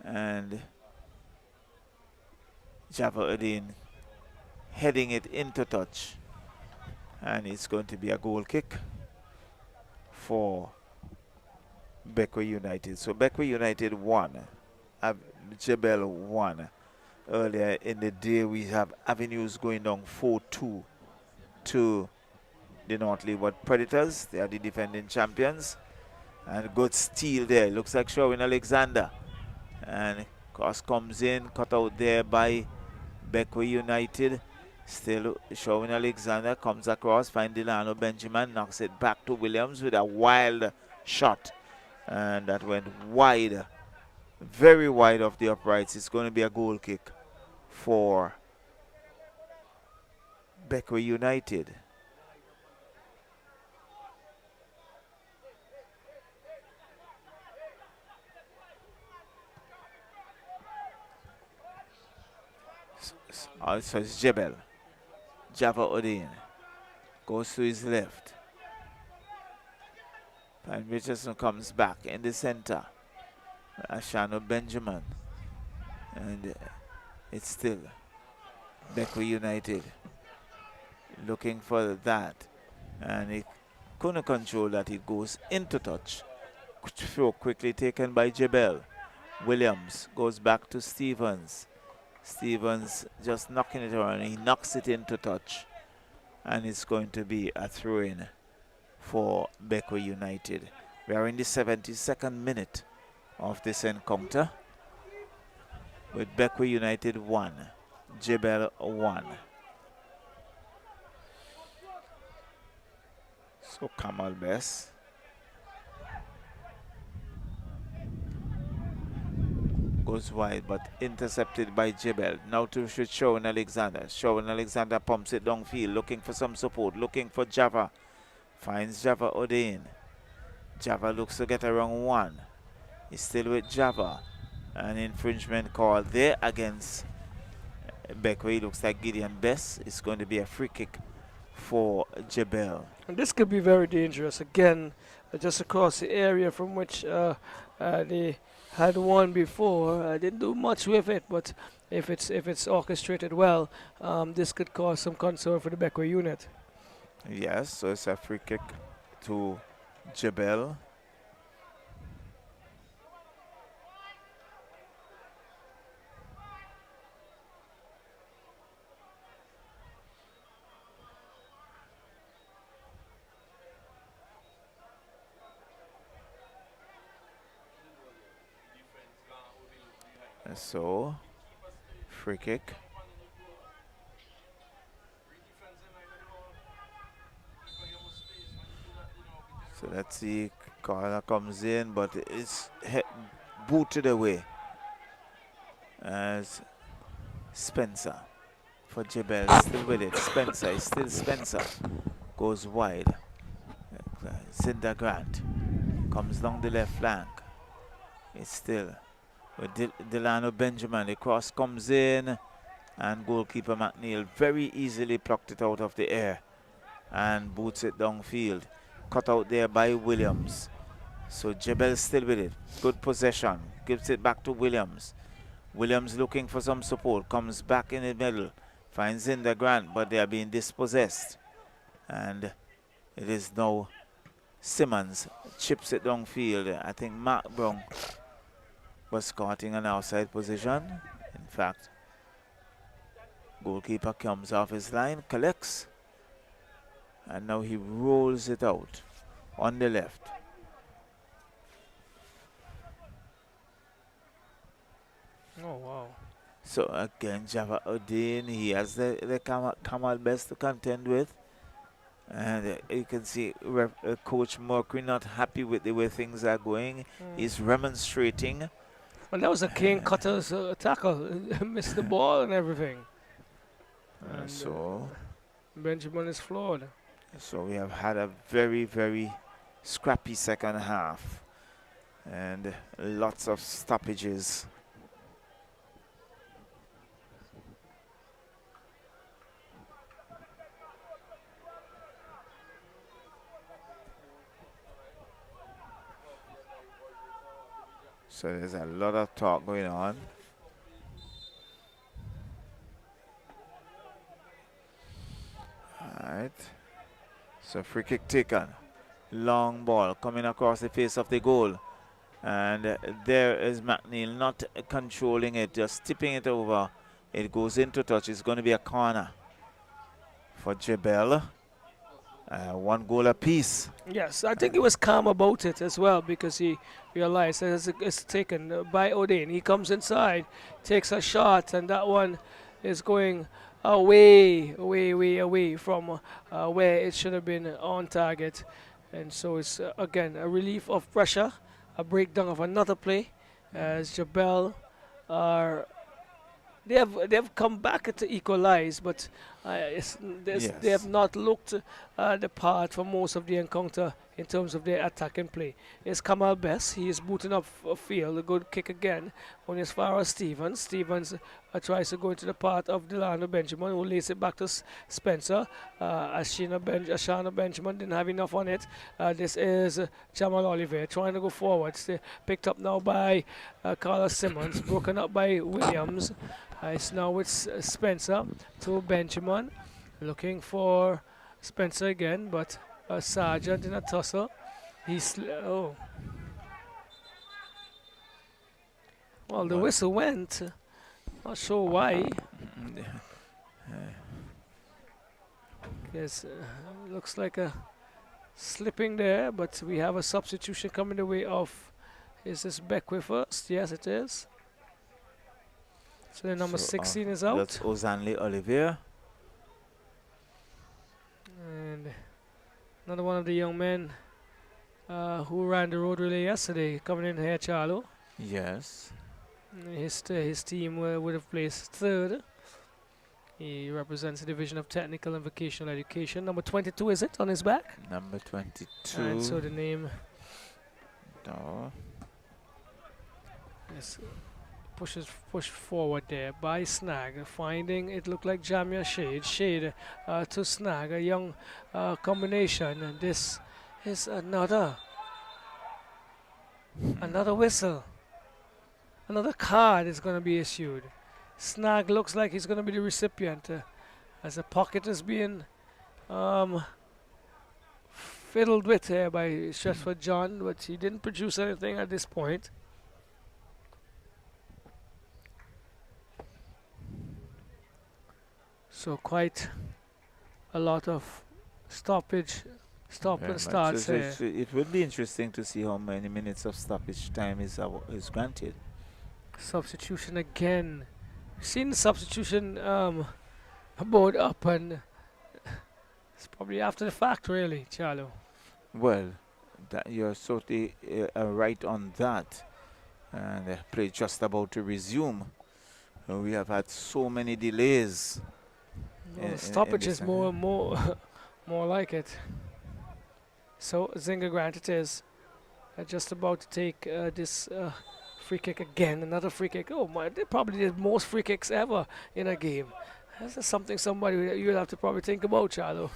And Java Udin heading it into touch. And it's going to be a goal kick for Bequia United. So Bequia United won. JeBelle won. Earlier in the day, we have Avenues going down 4-2 to the North Leeward Predators. They are the defending champions. And good steal there. Looks like Sherwin Alexander. And cross comes in, cut out there by Bequia United. Still Sherwin Alexander comes across, finds Delano Benjamin, knocks it back to Williams with a wild shot. And that went wide, very wide of the uprights. It's going to be a goal kick for Bequia United. Also it's JeBelle. Java Odin goes to his left. And Richardson comes back in the center. Ashano Benjamin. And it's still Bequia United looking for that. And he couldn't control that. It goes into touch. Throw quickly taken by JeBelle. Williams goes back to Stevens. Stevens just knocking it around. He knocks it into touch. and it's going to be a throw-in for Bequia United. We are in the 72nd minute of this encounter with Bequia United 1, JeBelle 1. So Kamal Bess goes wide, but intercepted by JeBelle. Now to Shawn Alexander. Shawn Alexander pumps it downfield, looking for some support, looking for Java. Finds Java Odein. Java looks to get around one. He's still with Java. An infringement call there against Bequia. Looks like Gideon Bess. It's going to be a free kick for JeBelle. And this could be very dangerous. Again, just across the area from which they had one before. I didn't do much with it, but if it's orchestrated well, this could cause some concern for the Bequia unit. Yes, so it's a free kick to JeBelle. And so, free kick. So let's see, corner comes in, but it's booted away as Spencer for JeBelle, still with it. Spencer is still Spencer, goes wide. Cinder Grant comes down the left flank. It's still with Delano Benjamin. The cross comes in, and goalkeeper McNeil very easily plucked it out of the air and boots it downfield. Cut out there by Williams. So JeBelle still with it. Good possession. Gives it back to Williams. Williams looking for some support. Comes back in the middle. Finds in the Grant, but they are being dispossessed. And it is now Simmons. Chips it downfield. I think Mark Brown was caught in an outside position. In fact, goalkeeper comes off his line, collects, and now he rolls it out on the left. Oh, wow. So again, Java Odein, he has the Kamal Bess to contend with. And you can see Coach Mercury not happy with the way things are going. He's remonstrating. Well, that was a King Cutter's tackle. Missed the ball and everything. And so Benjamin is flawed. So we have had a very, very scrappy second half. And lots of stoppages. So there's a lot of talk going on. Alright. So free kick taken. Long ball coming across the face of the goal. And there is McNeil not controlling it, just tipping it over. It goes into touch. It's going to be a corner for JeBelle. One goal apiece. Yes, I think he was calm about it as well because he realized that it's taken by Odein. He comes inside, takes a shot, and that one is going away from where it should have been on target. And so it's, again, a relief of pressure, a breakdown of another play as JeBelle are... They have come back to equalize, but Yes. they have not looked the part for most of the encounter in terms of their attacking play. It's Kamal Bess. He is booting up field. A good kick again on as far as Stevens. Stevens tries to go into the part of Delano Benjamin, who lays it back to Spencer. Ashana Benjamin didn't have enough on it. This is Jamal Oliver trying to go forward. Picked up now by Carlos Simmons. Broken up by Williams. It's now with Spencer to Benjamin. Looking for Spencer again, but Sargent in a tussle. Well, the whistle went. Not sure why. Yes, looks like a slipping there, but we have a substitution coming the way of. Is this Bequia first? Yes, it is. So the number 16 is out. That's Ozanli Olivier. And another one of the young men who ran the road relay yesterday coming in here, Charlo. Yes. His team would have placed third. He represents the Division of Technical and Vocational Education. Number 22, is it, on his back? Number 22. And so the name No. is pushed forward there by Snag, finding it looked like Jamia Shade to Snag, a young combination, and this is another whistle. Another card is going to be issued. Snag looks like he's going to be the recipient as the pocket is being fiddled with here by Stretford John, but he didn't produce anything at this point. So quite a lot of stop and starts here. It would be interesting to see how many minutes of stoppage time is granted. Substitution again. We've seen the substitution board up, and it's probably after the fact, really, Charlo. Well, you're totally right on that. And the play just about to resume. We have had so many delays. Stoppage is more like it. So Zinga Grant it is. Just about to take this free kick again. Another free kick. Oh my! They probably did most free kicks ever in a game. This is somebody you'll have to probably think about, Charlo.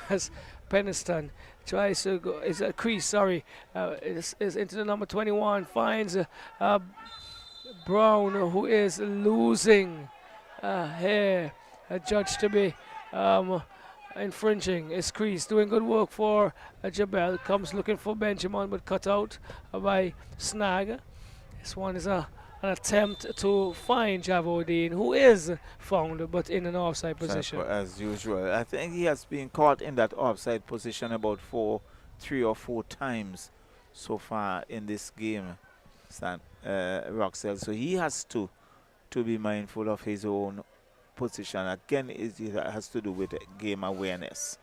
As Peniston tries to go, is a crease. Sorry, is into the number 21. Finds Brown, who is losing. Here, judged to be infringing. Is crease doing good work for JeBelle. Comes looking for Benjamin, but cut out by Snag. This one is an attempt to find Javodine, who is found but in an offside position. As usual, I think he has been caught in that offside position about 3 or 4 times so far in this game, Roxell. So he has to be mindful of his own position. Again, it has to do with game awareness.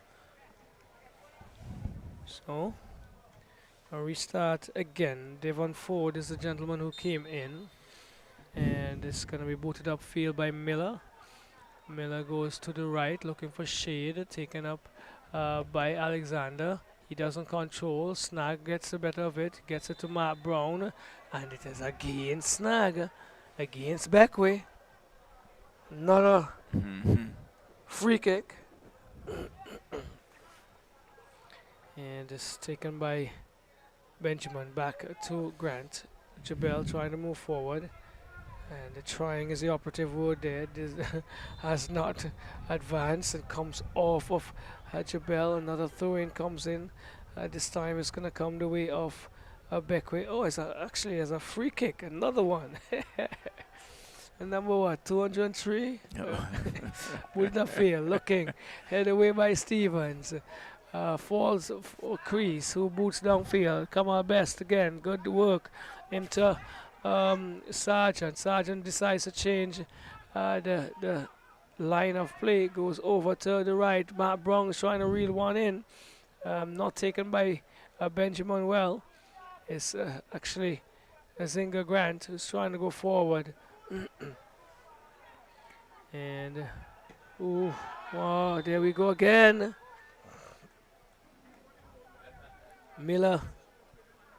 So, a restart again. Devon Ford is the gentleman who came in. And it's going to be booted upfield by Miller. Miller goes to the right, looking for Shade, taken up by Alexander. He doesn't control. Snag gets the better of it, gets it to Matt Brown. And it is again Snag against Bequia. Another free kick. And it's taken by Benjamin back to Grant. JeBelle trying to move forward. And the trying is the operative word there. This has not advanced and comes off of JeBelle. Another throw-in comes in. This time it's going to come the way of Bequia. Oh, actually as a free kick. Another one. And number what? 203? Would not fail. Looking. Head away by Stevens. Falls for Crease, who boots downfield. Come our best again. Good work into Sargent. Sargent decides to change the line of play. Goes over to the right. Matt Brown is trying to reel one in. Not taken by Benjamin well. It's actually Zinga Grant who's trying to go forward. And ooh, wow, there we go again. Miller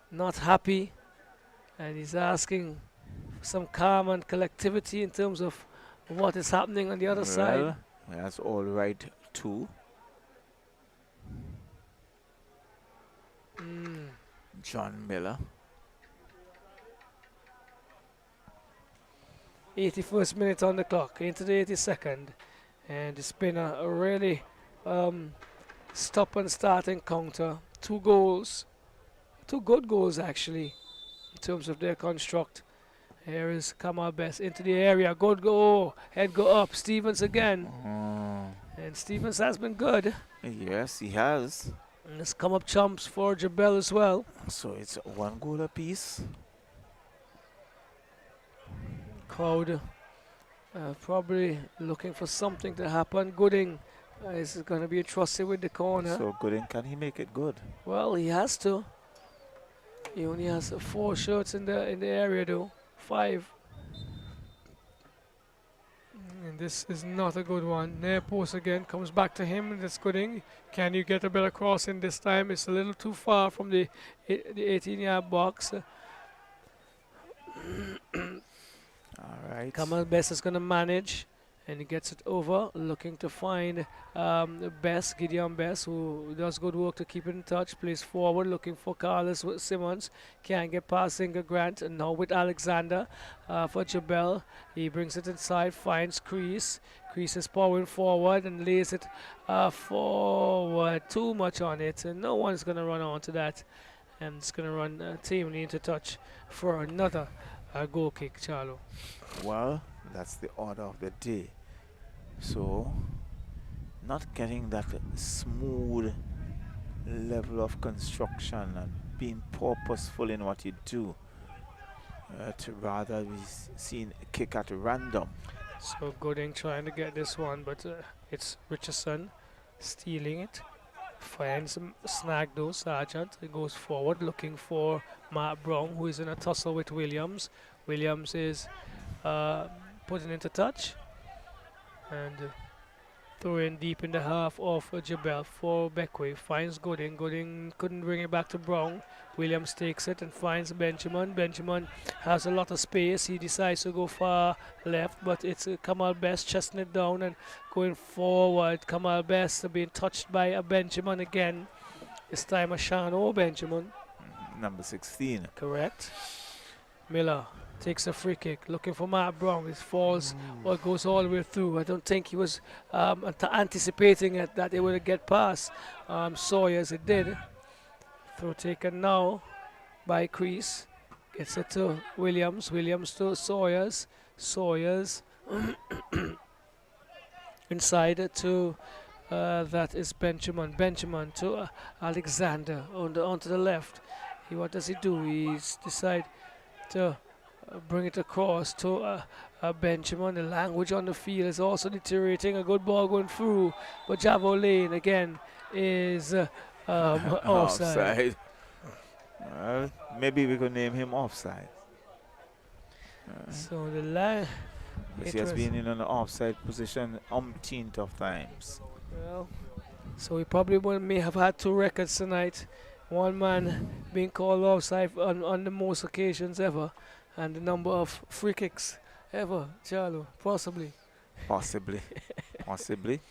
not happy, and he's asking for some calm and collectivity in terms of what is happening on the other side. That's all right too. John Miller. 81st minute on the clock, into the 82nd, and it's been a really stop and start encounter. 2 goals, 2 good goals actually, in terms of their construct. Here is Kamal Best into the area, good goal, head go up, Stevens again, and And Stevens has been good. Yes, he has. And it's come up chumps for JeBelle as well. So it's 1 goal apiece. Crowd probably looking for something to happen. Gooding is going to be entrusted with the corner. So Gooding, can he make it good? Well, he has to. He only has 4 shots in the area though. 5. And this is not a good one. Near post again, comes back to him. That's Gooding. Can you get a better crossing this time? It's a little too far from the 18-yard box. All right. Kamal Best is going to manage, and he gets it over, looking to find Best, Gideon Best, who does good work to keep it in touch, plays forward, looking for Carlos with Simmons, can't get past Singer Grant, and now with Alexander for JeBelle. He brings it inside, finds Crease. Crease is powering forward and lays it forward, too much on it, and no one's going to run onto that, and it's going to run teamly into touch for another goal kick, Charlo. Well, that's the order of the day. So, not getting that smooth level of construction and being purposeful in what you do, to rather be seen kick at random. So Gooding trying to get this one, but it's Richardson stealing it. Finds snag though, Sargent. He goes forward looking for Matt Brown, who is in a tussle with Williams. Williams is putting into touch and throwing deep in the half of JeBelle for Bequia. Finds Gooding. Gooding couldn't bring it back to Brown. Williams takes it and finds Benjamin. Benjamin has a lot of space. He decides to go far left, but it's Kamal Best chesting it down and going forward. Kamal Best being touched by a Benjamin again. This time a Shano Benjamin. Number 16. Correct. Miller takes a free kick, looking for Matt Brown. It falls or goes all the way through. I don't think he was anticipating it, that it would get past Sawyers. It did. Throw taken now by Crease. Gets it to Williams. Williams to Sawyers. Sawyers inside to that is Benjamin. Benjamin to Alexander onto the left. What does he do? He decides to bring it across to Benjamin. The language on the field is also deteriorating. A good ball going through, but Javo Lane again is offside. Well, maybe we could name him offside. So the line. He has been in an offside position umpteenth of times. Well, so we probably may have had 2 records tonight. One man being called offside on the most occasions ever, and the number of free kicks ever, Charlo, possibly. Possibly. Possibly.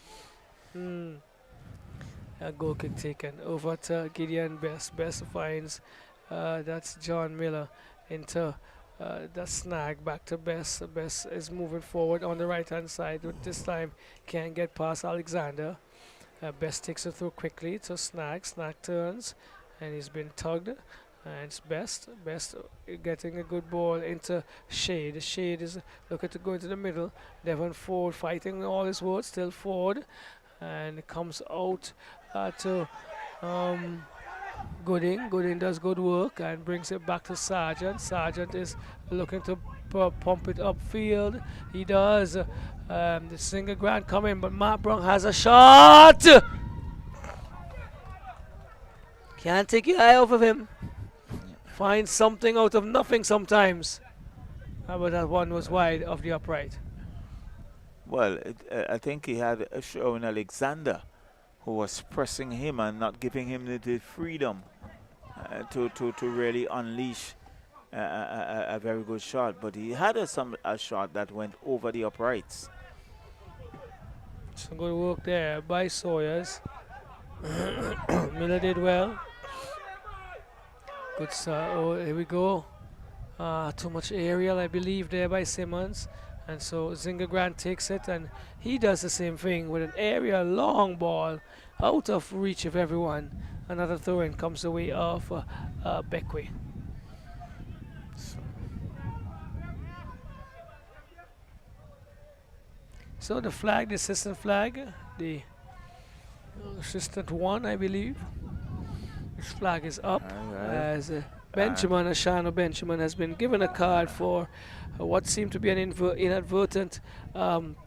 A goal kick taken over to Gideon Best. Best finds that's John Miller into the snag back to Best. Best is moving forward on the right hand side, but this time can't get past Alexander. Best takes it through quickly to Snag. Snag turns and he's been tugged. And it's Best getting a good ball into Shade. Shade is looking to go into the middle. Devon Ford fighting all his words, still Ford. And it comes out to Gooding. Gooding does good work and brings it back to Sargent. Sargent is looking to pump it upfield. He does. The Singer Grant coming, but Matt Brown has a shot. Can't take your eye off of him. Find something out of nothing sometimes. But that one was wide of the upright. Well, I think he had a show in Alexander, who was pressing him and not giving him the freedom to really unleash a very good shot. But he had a shot that went over the uprights. Some good work there by Sawyers. Miller did well. Good start. Oh, here we go. Too much aerial, I believe, there by Simmons. And so Zinger Grant takes it, and he does the same thing with an aerial long ball out of reach of everyone. Another throw-in comes the way of Bequia. So the flag, the assistant flag, the Assistant 1, I believe. His flag is up Alright. as Benjamin, Ashano Benjamin, has been given a card for what seemed to be an inadvertent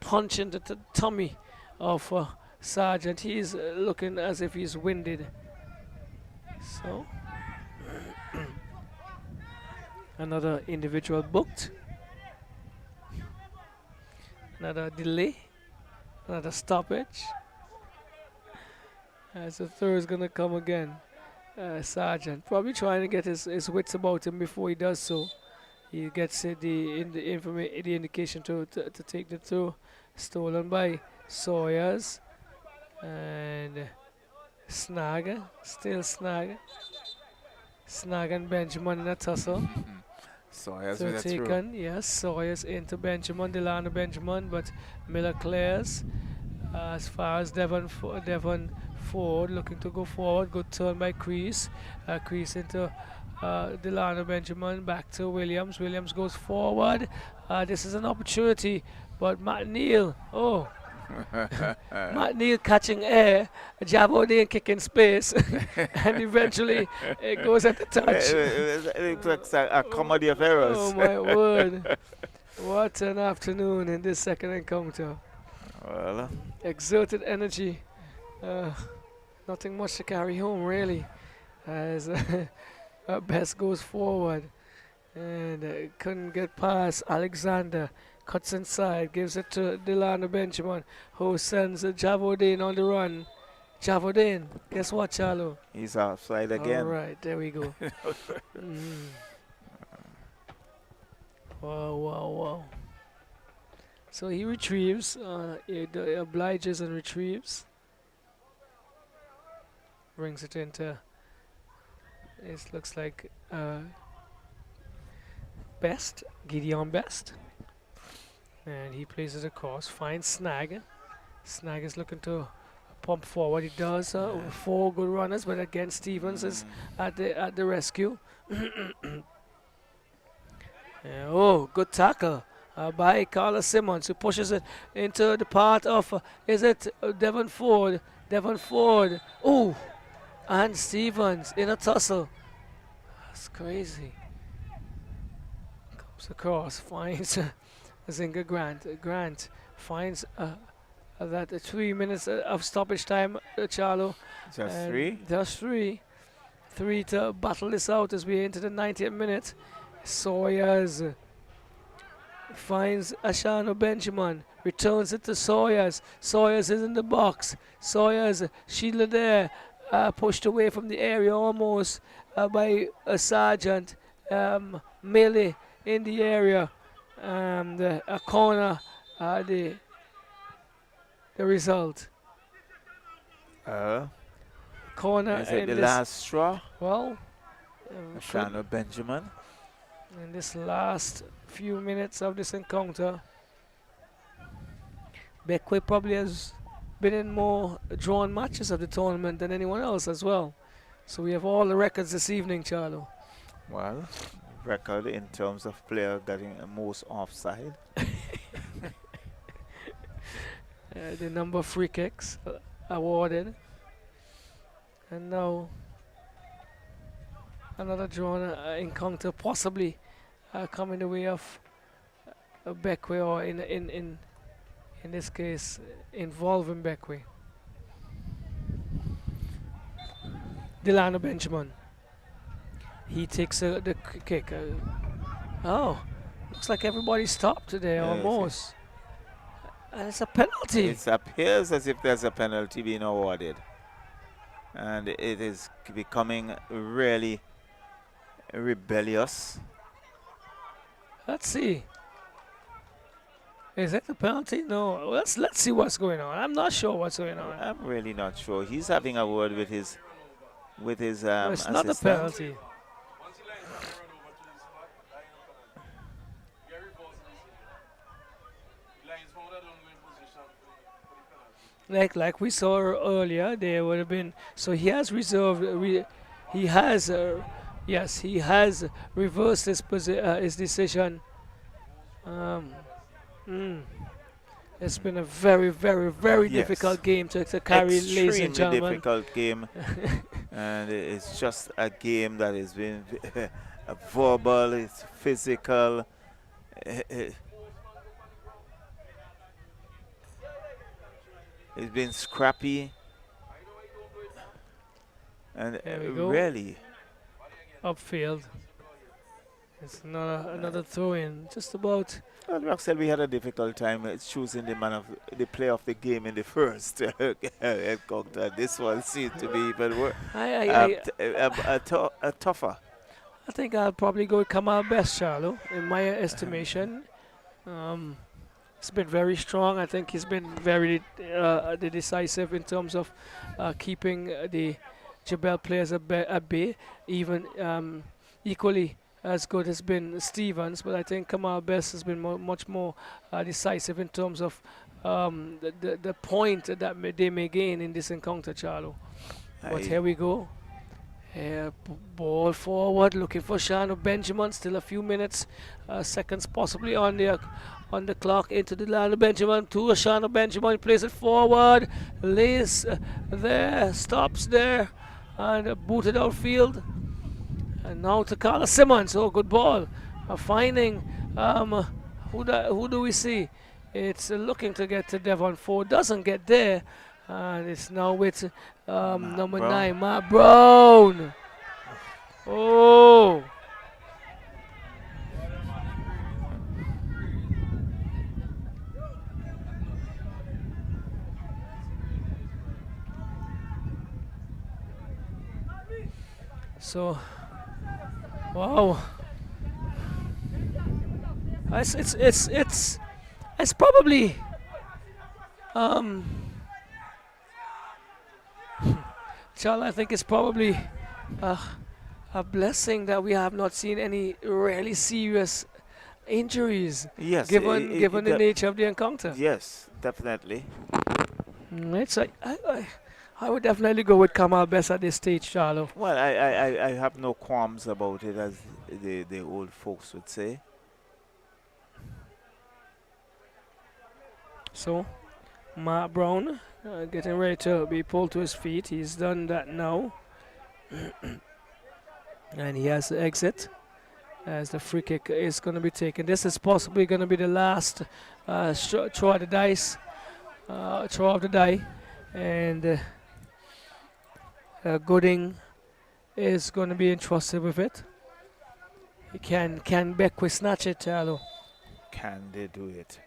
punch into the tummy of Sergeant. He's looking as if he's winded. So, another individual booked. Another delay. Another stoppage. As the throw is going to come again. Sergeant probably trying to get his wits about him before he does so. He gets the indication to take the throw. Stolen by Sawyers. And Snag. Still Snag. Snag and Benjamin in a tussle. Sawyers So with a throw. taken, yes, Sawyers into Benjamin, Delano Benjamin, but Miller clears. As far as Devon Ford looking to go forward, good turn by Crease. Crease into Delano Benjamin, back to Williams. Williams goes forward. This is an opportunity, but Matt Neal, Matt Neal catching air, Javodine kicking space, and eventually it goes at the touch. It looks like a comedy of errors. Oh my word. What an afternoon in this second encounter. Well, Exerted energy. Nothing much to carry home really. As Best goes forward and couldn't get past Alexander. Cuts inside, gives it to Delano Benjamin, who sends Javodine on the run. Javodine, guess what, Charlo? he's offside again. All right, there we go. Wow, wow, wow. So he retrieves, he obliges and retrieves. Brings it into, it looks like Best, Gideon Best. And he plays it across, finds Snag. Snag is looking to pump forward. He does. 4 good runners, but again Stevens is at the rescue. Good tackle by Carlos Simmons, who pushes it into the part of is it Devon Ford? Devon Ford. Oh, and Stevens in a tussle. That's crazy. Comes across, finds Zinga Grant. Grant finds that 3 minutes of stoppage time, Charlo. Just 3? Just 3. 3 to battle this out as we enter the 90th minute. Sawyers finds Ashano Benjamin. Returns it to Sawyers. Sawyers is in the box. Sawyers shielded there. Pushed away from the area almost by a Sergeant. Millie in the area. A corner, the result. Corner. Is it the last straw? Well, Ashano Benjamin. in this last few minutes of this encounter, Bequia probably has been in more drawn matches of the tournament than anyone else as well. So we have all the records this evening, Charlo. Well, record in terms of player getting the most offside. The number of free kicks awarded. And now another drawn encounter possibly coming the way of Bequia, or in this case involving Bequia. Delano Benjamin. He takes the kick. Looks like everybody stopped today almost. And it's a penalty. It appears as if there's a penalty being awarded. And it is becoming really rebellious. Let's see. Is that the penalty? No. Let's see what's going on. I'm not sure what's going on. I'm really not sure. He's having a word with his No, it's assistant. not a penalty. Like we saw earlier, there would have been. So he has reserved. He has reversed his decision. It's been a very, very, very Yes. difficult game to carry, ladies and Extremely gentlemen. difficult game. And it's just a game that has been verbal, it's physical. It's been scrappy. And There we go. really, Upfield. It's another throw in. Just about. well, Roxelle, we had a difficult time choosing the player of the game in the first encounter. This one seems to be even worse, tougher. I think I'll probably go with Kamal Best, Charlo, in my estimation. He's been very strong. I think he's been very decisive in terms of keeping the JeBelle players at bay. Even equally as good has been Stevens, but I think Kamal Best has been much more decisive in terms of the point that they may gain in this encounter, Charlo. But here we go. Ball forward, looking for Shano Benjamin. Still a few minutes, seconds possibly on the clock. Into the line of Benjamin to Shano Benjamin. Plays it forward, lays there, stops there, and booted outfield. And now to Carla Simmons. Oh, good ball. Finding who do we see? It's looking to get to Devon Ford. Doesn't get there. And it's now with number 9, Matt Brown. Oh. So, wow. It's probably Charles, I think it's probably a blessing that we have not seen any really serious injuries. Yes, given the nature of the encounter. Yes, definitely. I would definitely go with Kamal Best at this stage, Charlo. Well, I have no qualms about it, as the old folks would say. So, Matt Brown getting ready to be pulled to his feet. He's done that now. And he has to exit as the free kick is going to be taken. This is possibly going to be the last throw of the dice. Throw of the die. And Gooding is going to be entrusted with it. Can Bequia snatch it, Charlo? Can they do it?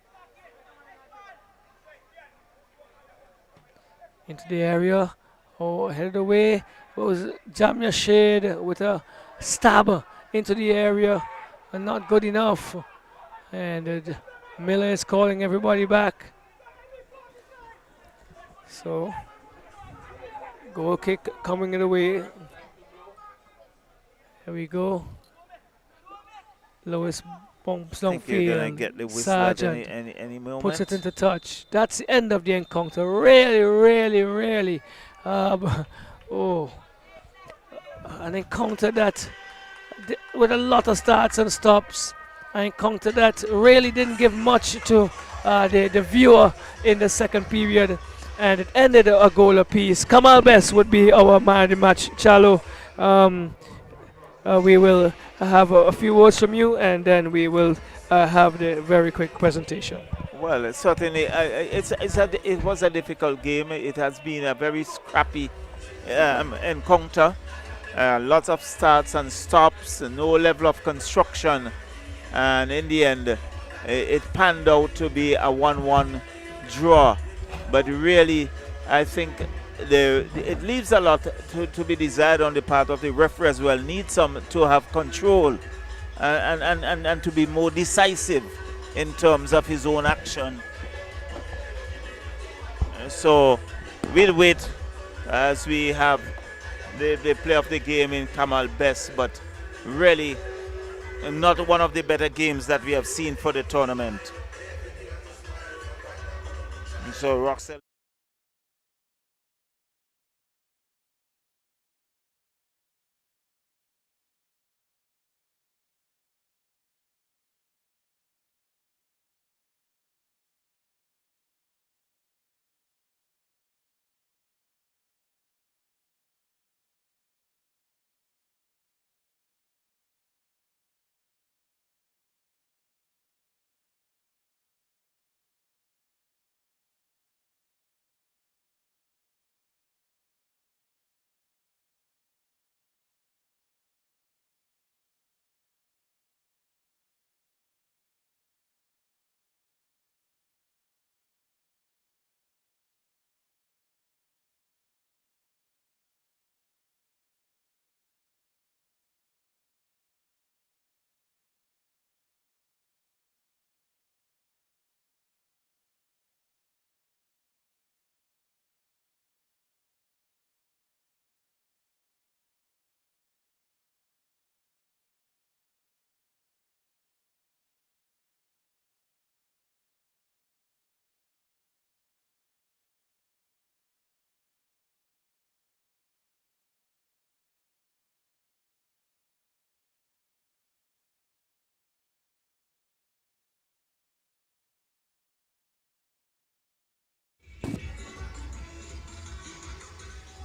Into the area. Oh, headed away. It was Jamia Shade with a stabber into the area. And not good enough. And Miller is calling everybody back. So, goal kick coming in the way. Here we go. Lewis bumps downfield. Sargent any moment. puts it into touch. That's the end of the encounter. Really, really, really. An encounter that, with a lot of starts and stops, an encounter that really didn't give much to the viewer in the second period. And it ended a goal apiece. Kamal Best would be our man of the match. Charlo, we will have a few words from you, and then we will have the very quick presentation. Well, certainly, it was a difficult game. It has been a very scrappy encounter. Lots of starts and stops, no level of construction. And in the end, it panned out to be a 1-1 draw. But really, I think it leaves a lot to be desired on the part of the referee as well. Needs some to have control and to be more decisive in terms of his own action. So we'll wait as we have the play of the game in Kamal Best, but really not one of the better games that we have seen for the tournament. So Roxelle.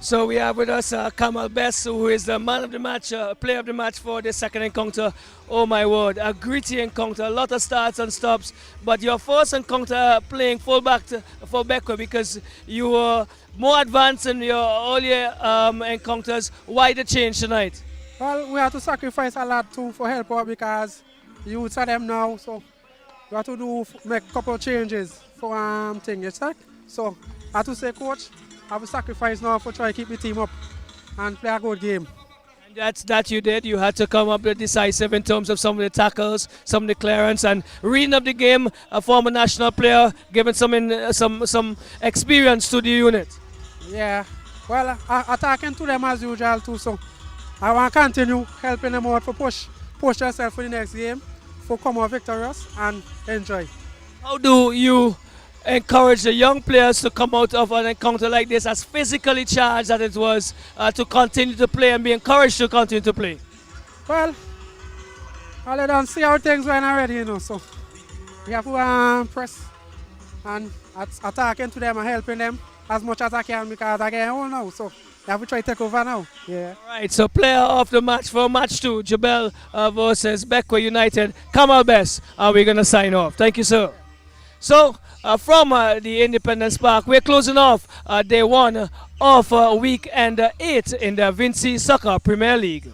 So we have with us Kamal Best, who is the man of the match, player of the match for the second encounter. Oh my word, a gritty encounter, a lot of starts and stops. But your first encounter playing fullback for Bequia, because you were more advanced in your earlier encounters. Why the change tonight? Well, we have to sacrifice a lot too for help out because youths are them now, so we have to make a couple of changes for things, so I have to say, coach, I have to sacrifice now for try to keep the team up and play a good game. And that you did. You had to come up with decisive in terms of some of the tackles, some of the clearance, and reading up the game. A former national player, giving some experience to the unit. Yeah, well, attacking to them as usual too. So I want to continue helping them out for push yourself for the next game, for come out victorious and enjoy. How do you encourage the young players to come out of an encounter like this, as physically charged as it was, to continue to play and be encouraged to continue to play? Well, I'll let them see how things went already, so we have to press and attacking to them and helping them as much as I can because I get home now, so I have to try to take over now. Yeah. All right, so player of the match for match 2, JeBelle versus Bequia United, Kamal Best, and we're going to sign off. Thank you, sir. So, from the Independence Park, we're closing off day 1 of week 8 in the Vincy Soccer Premier League.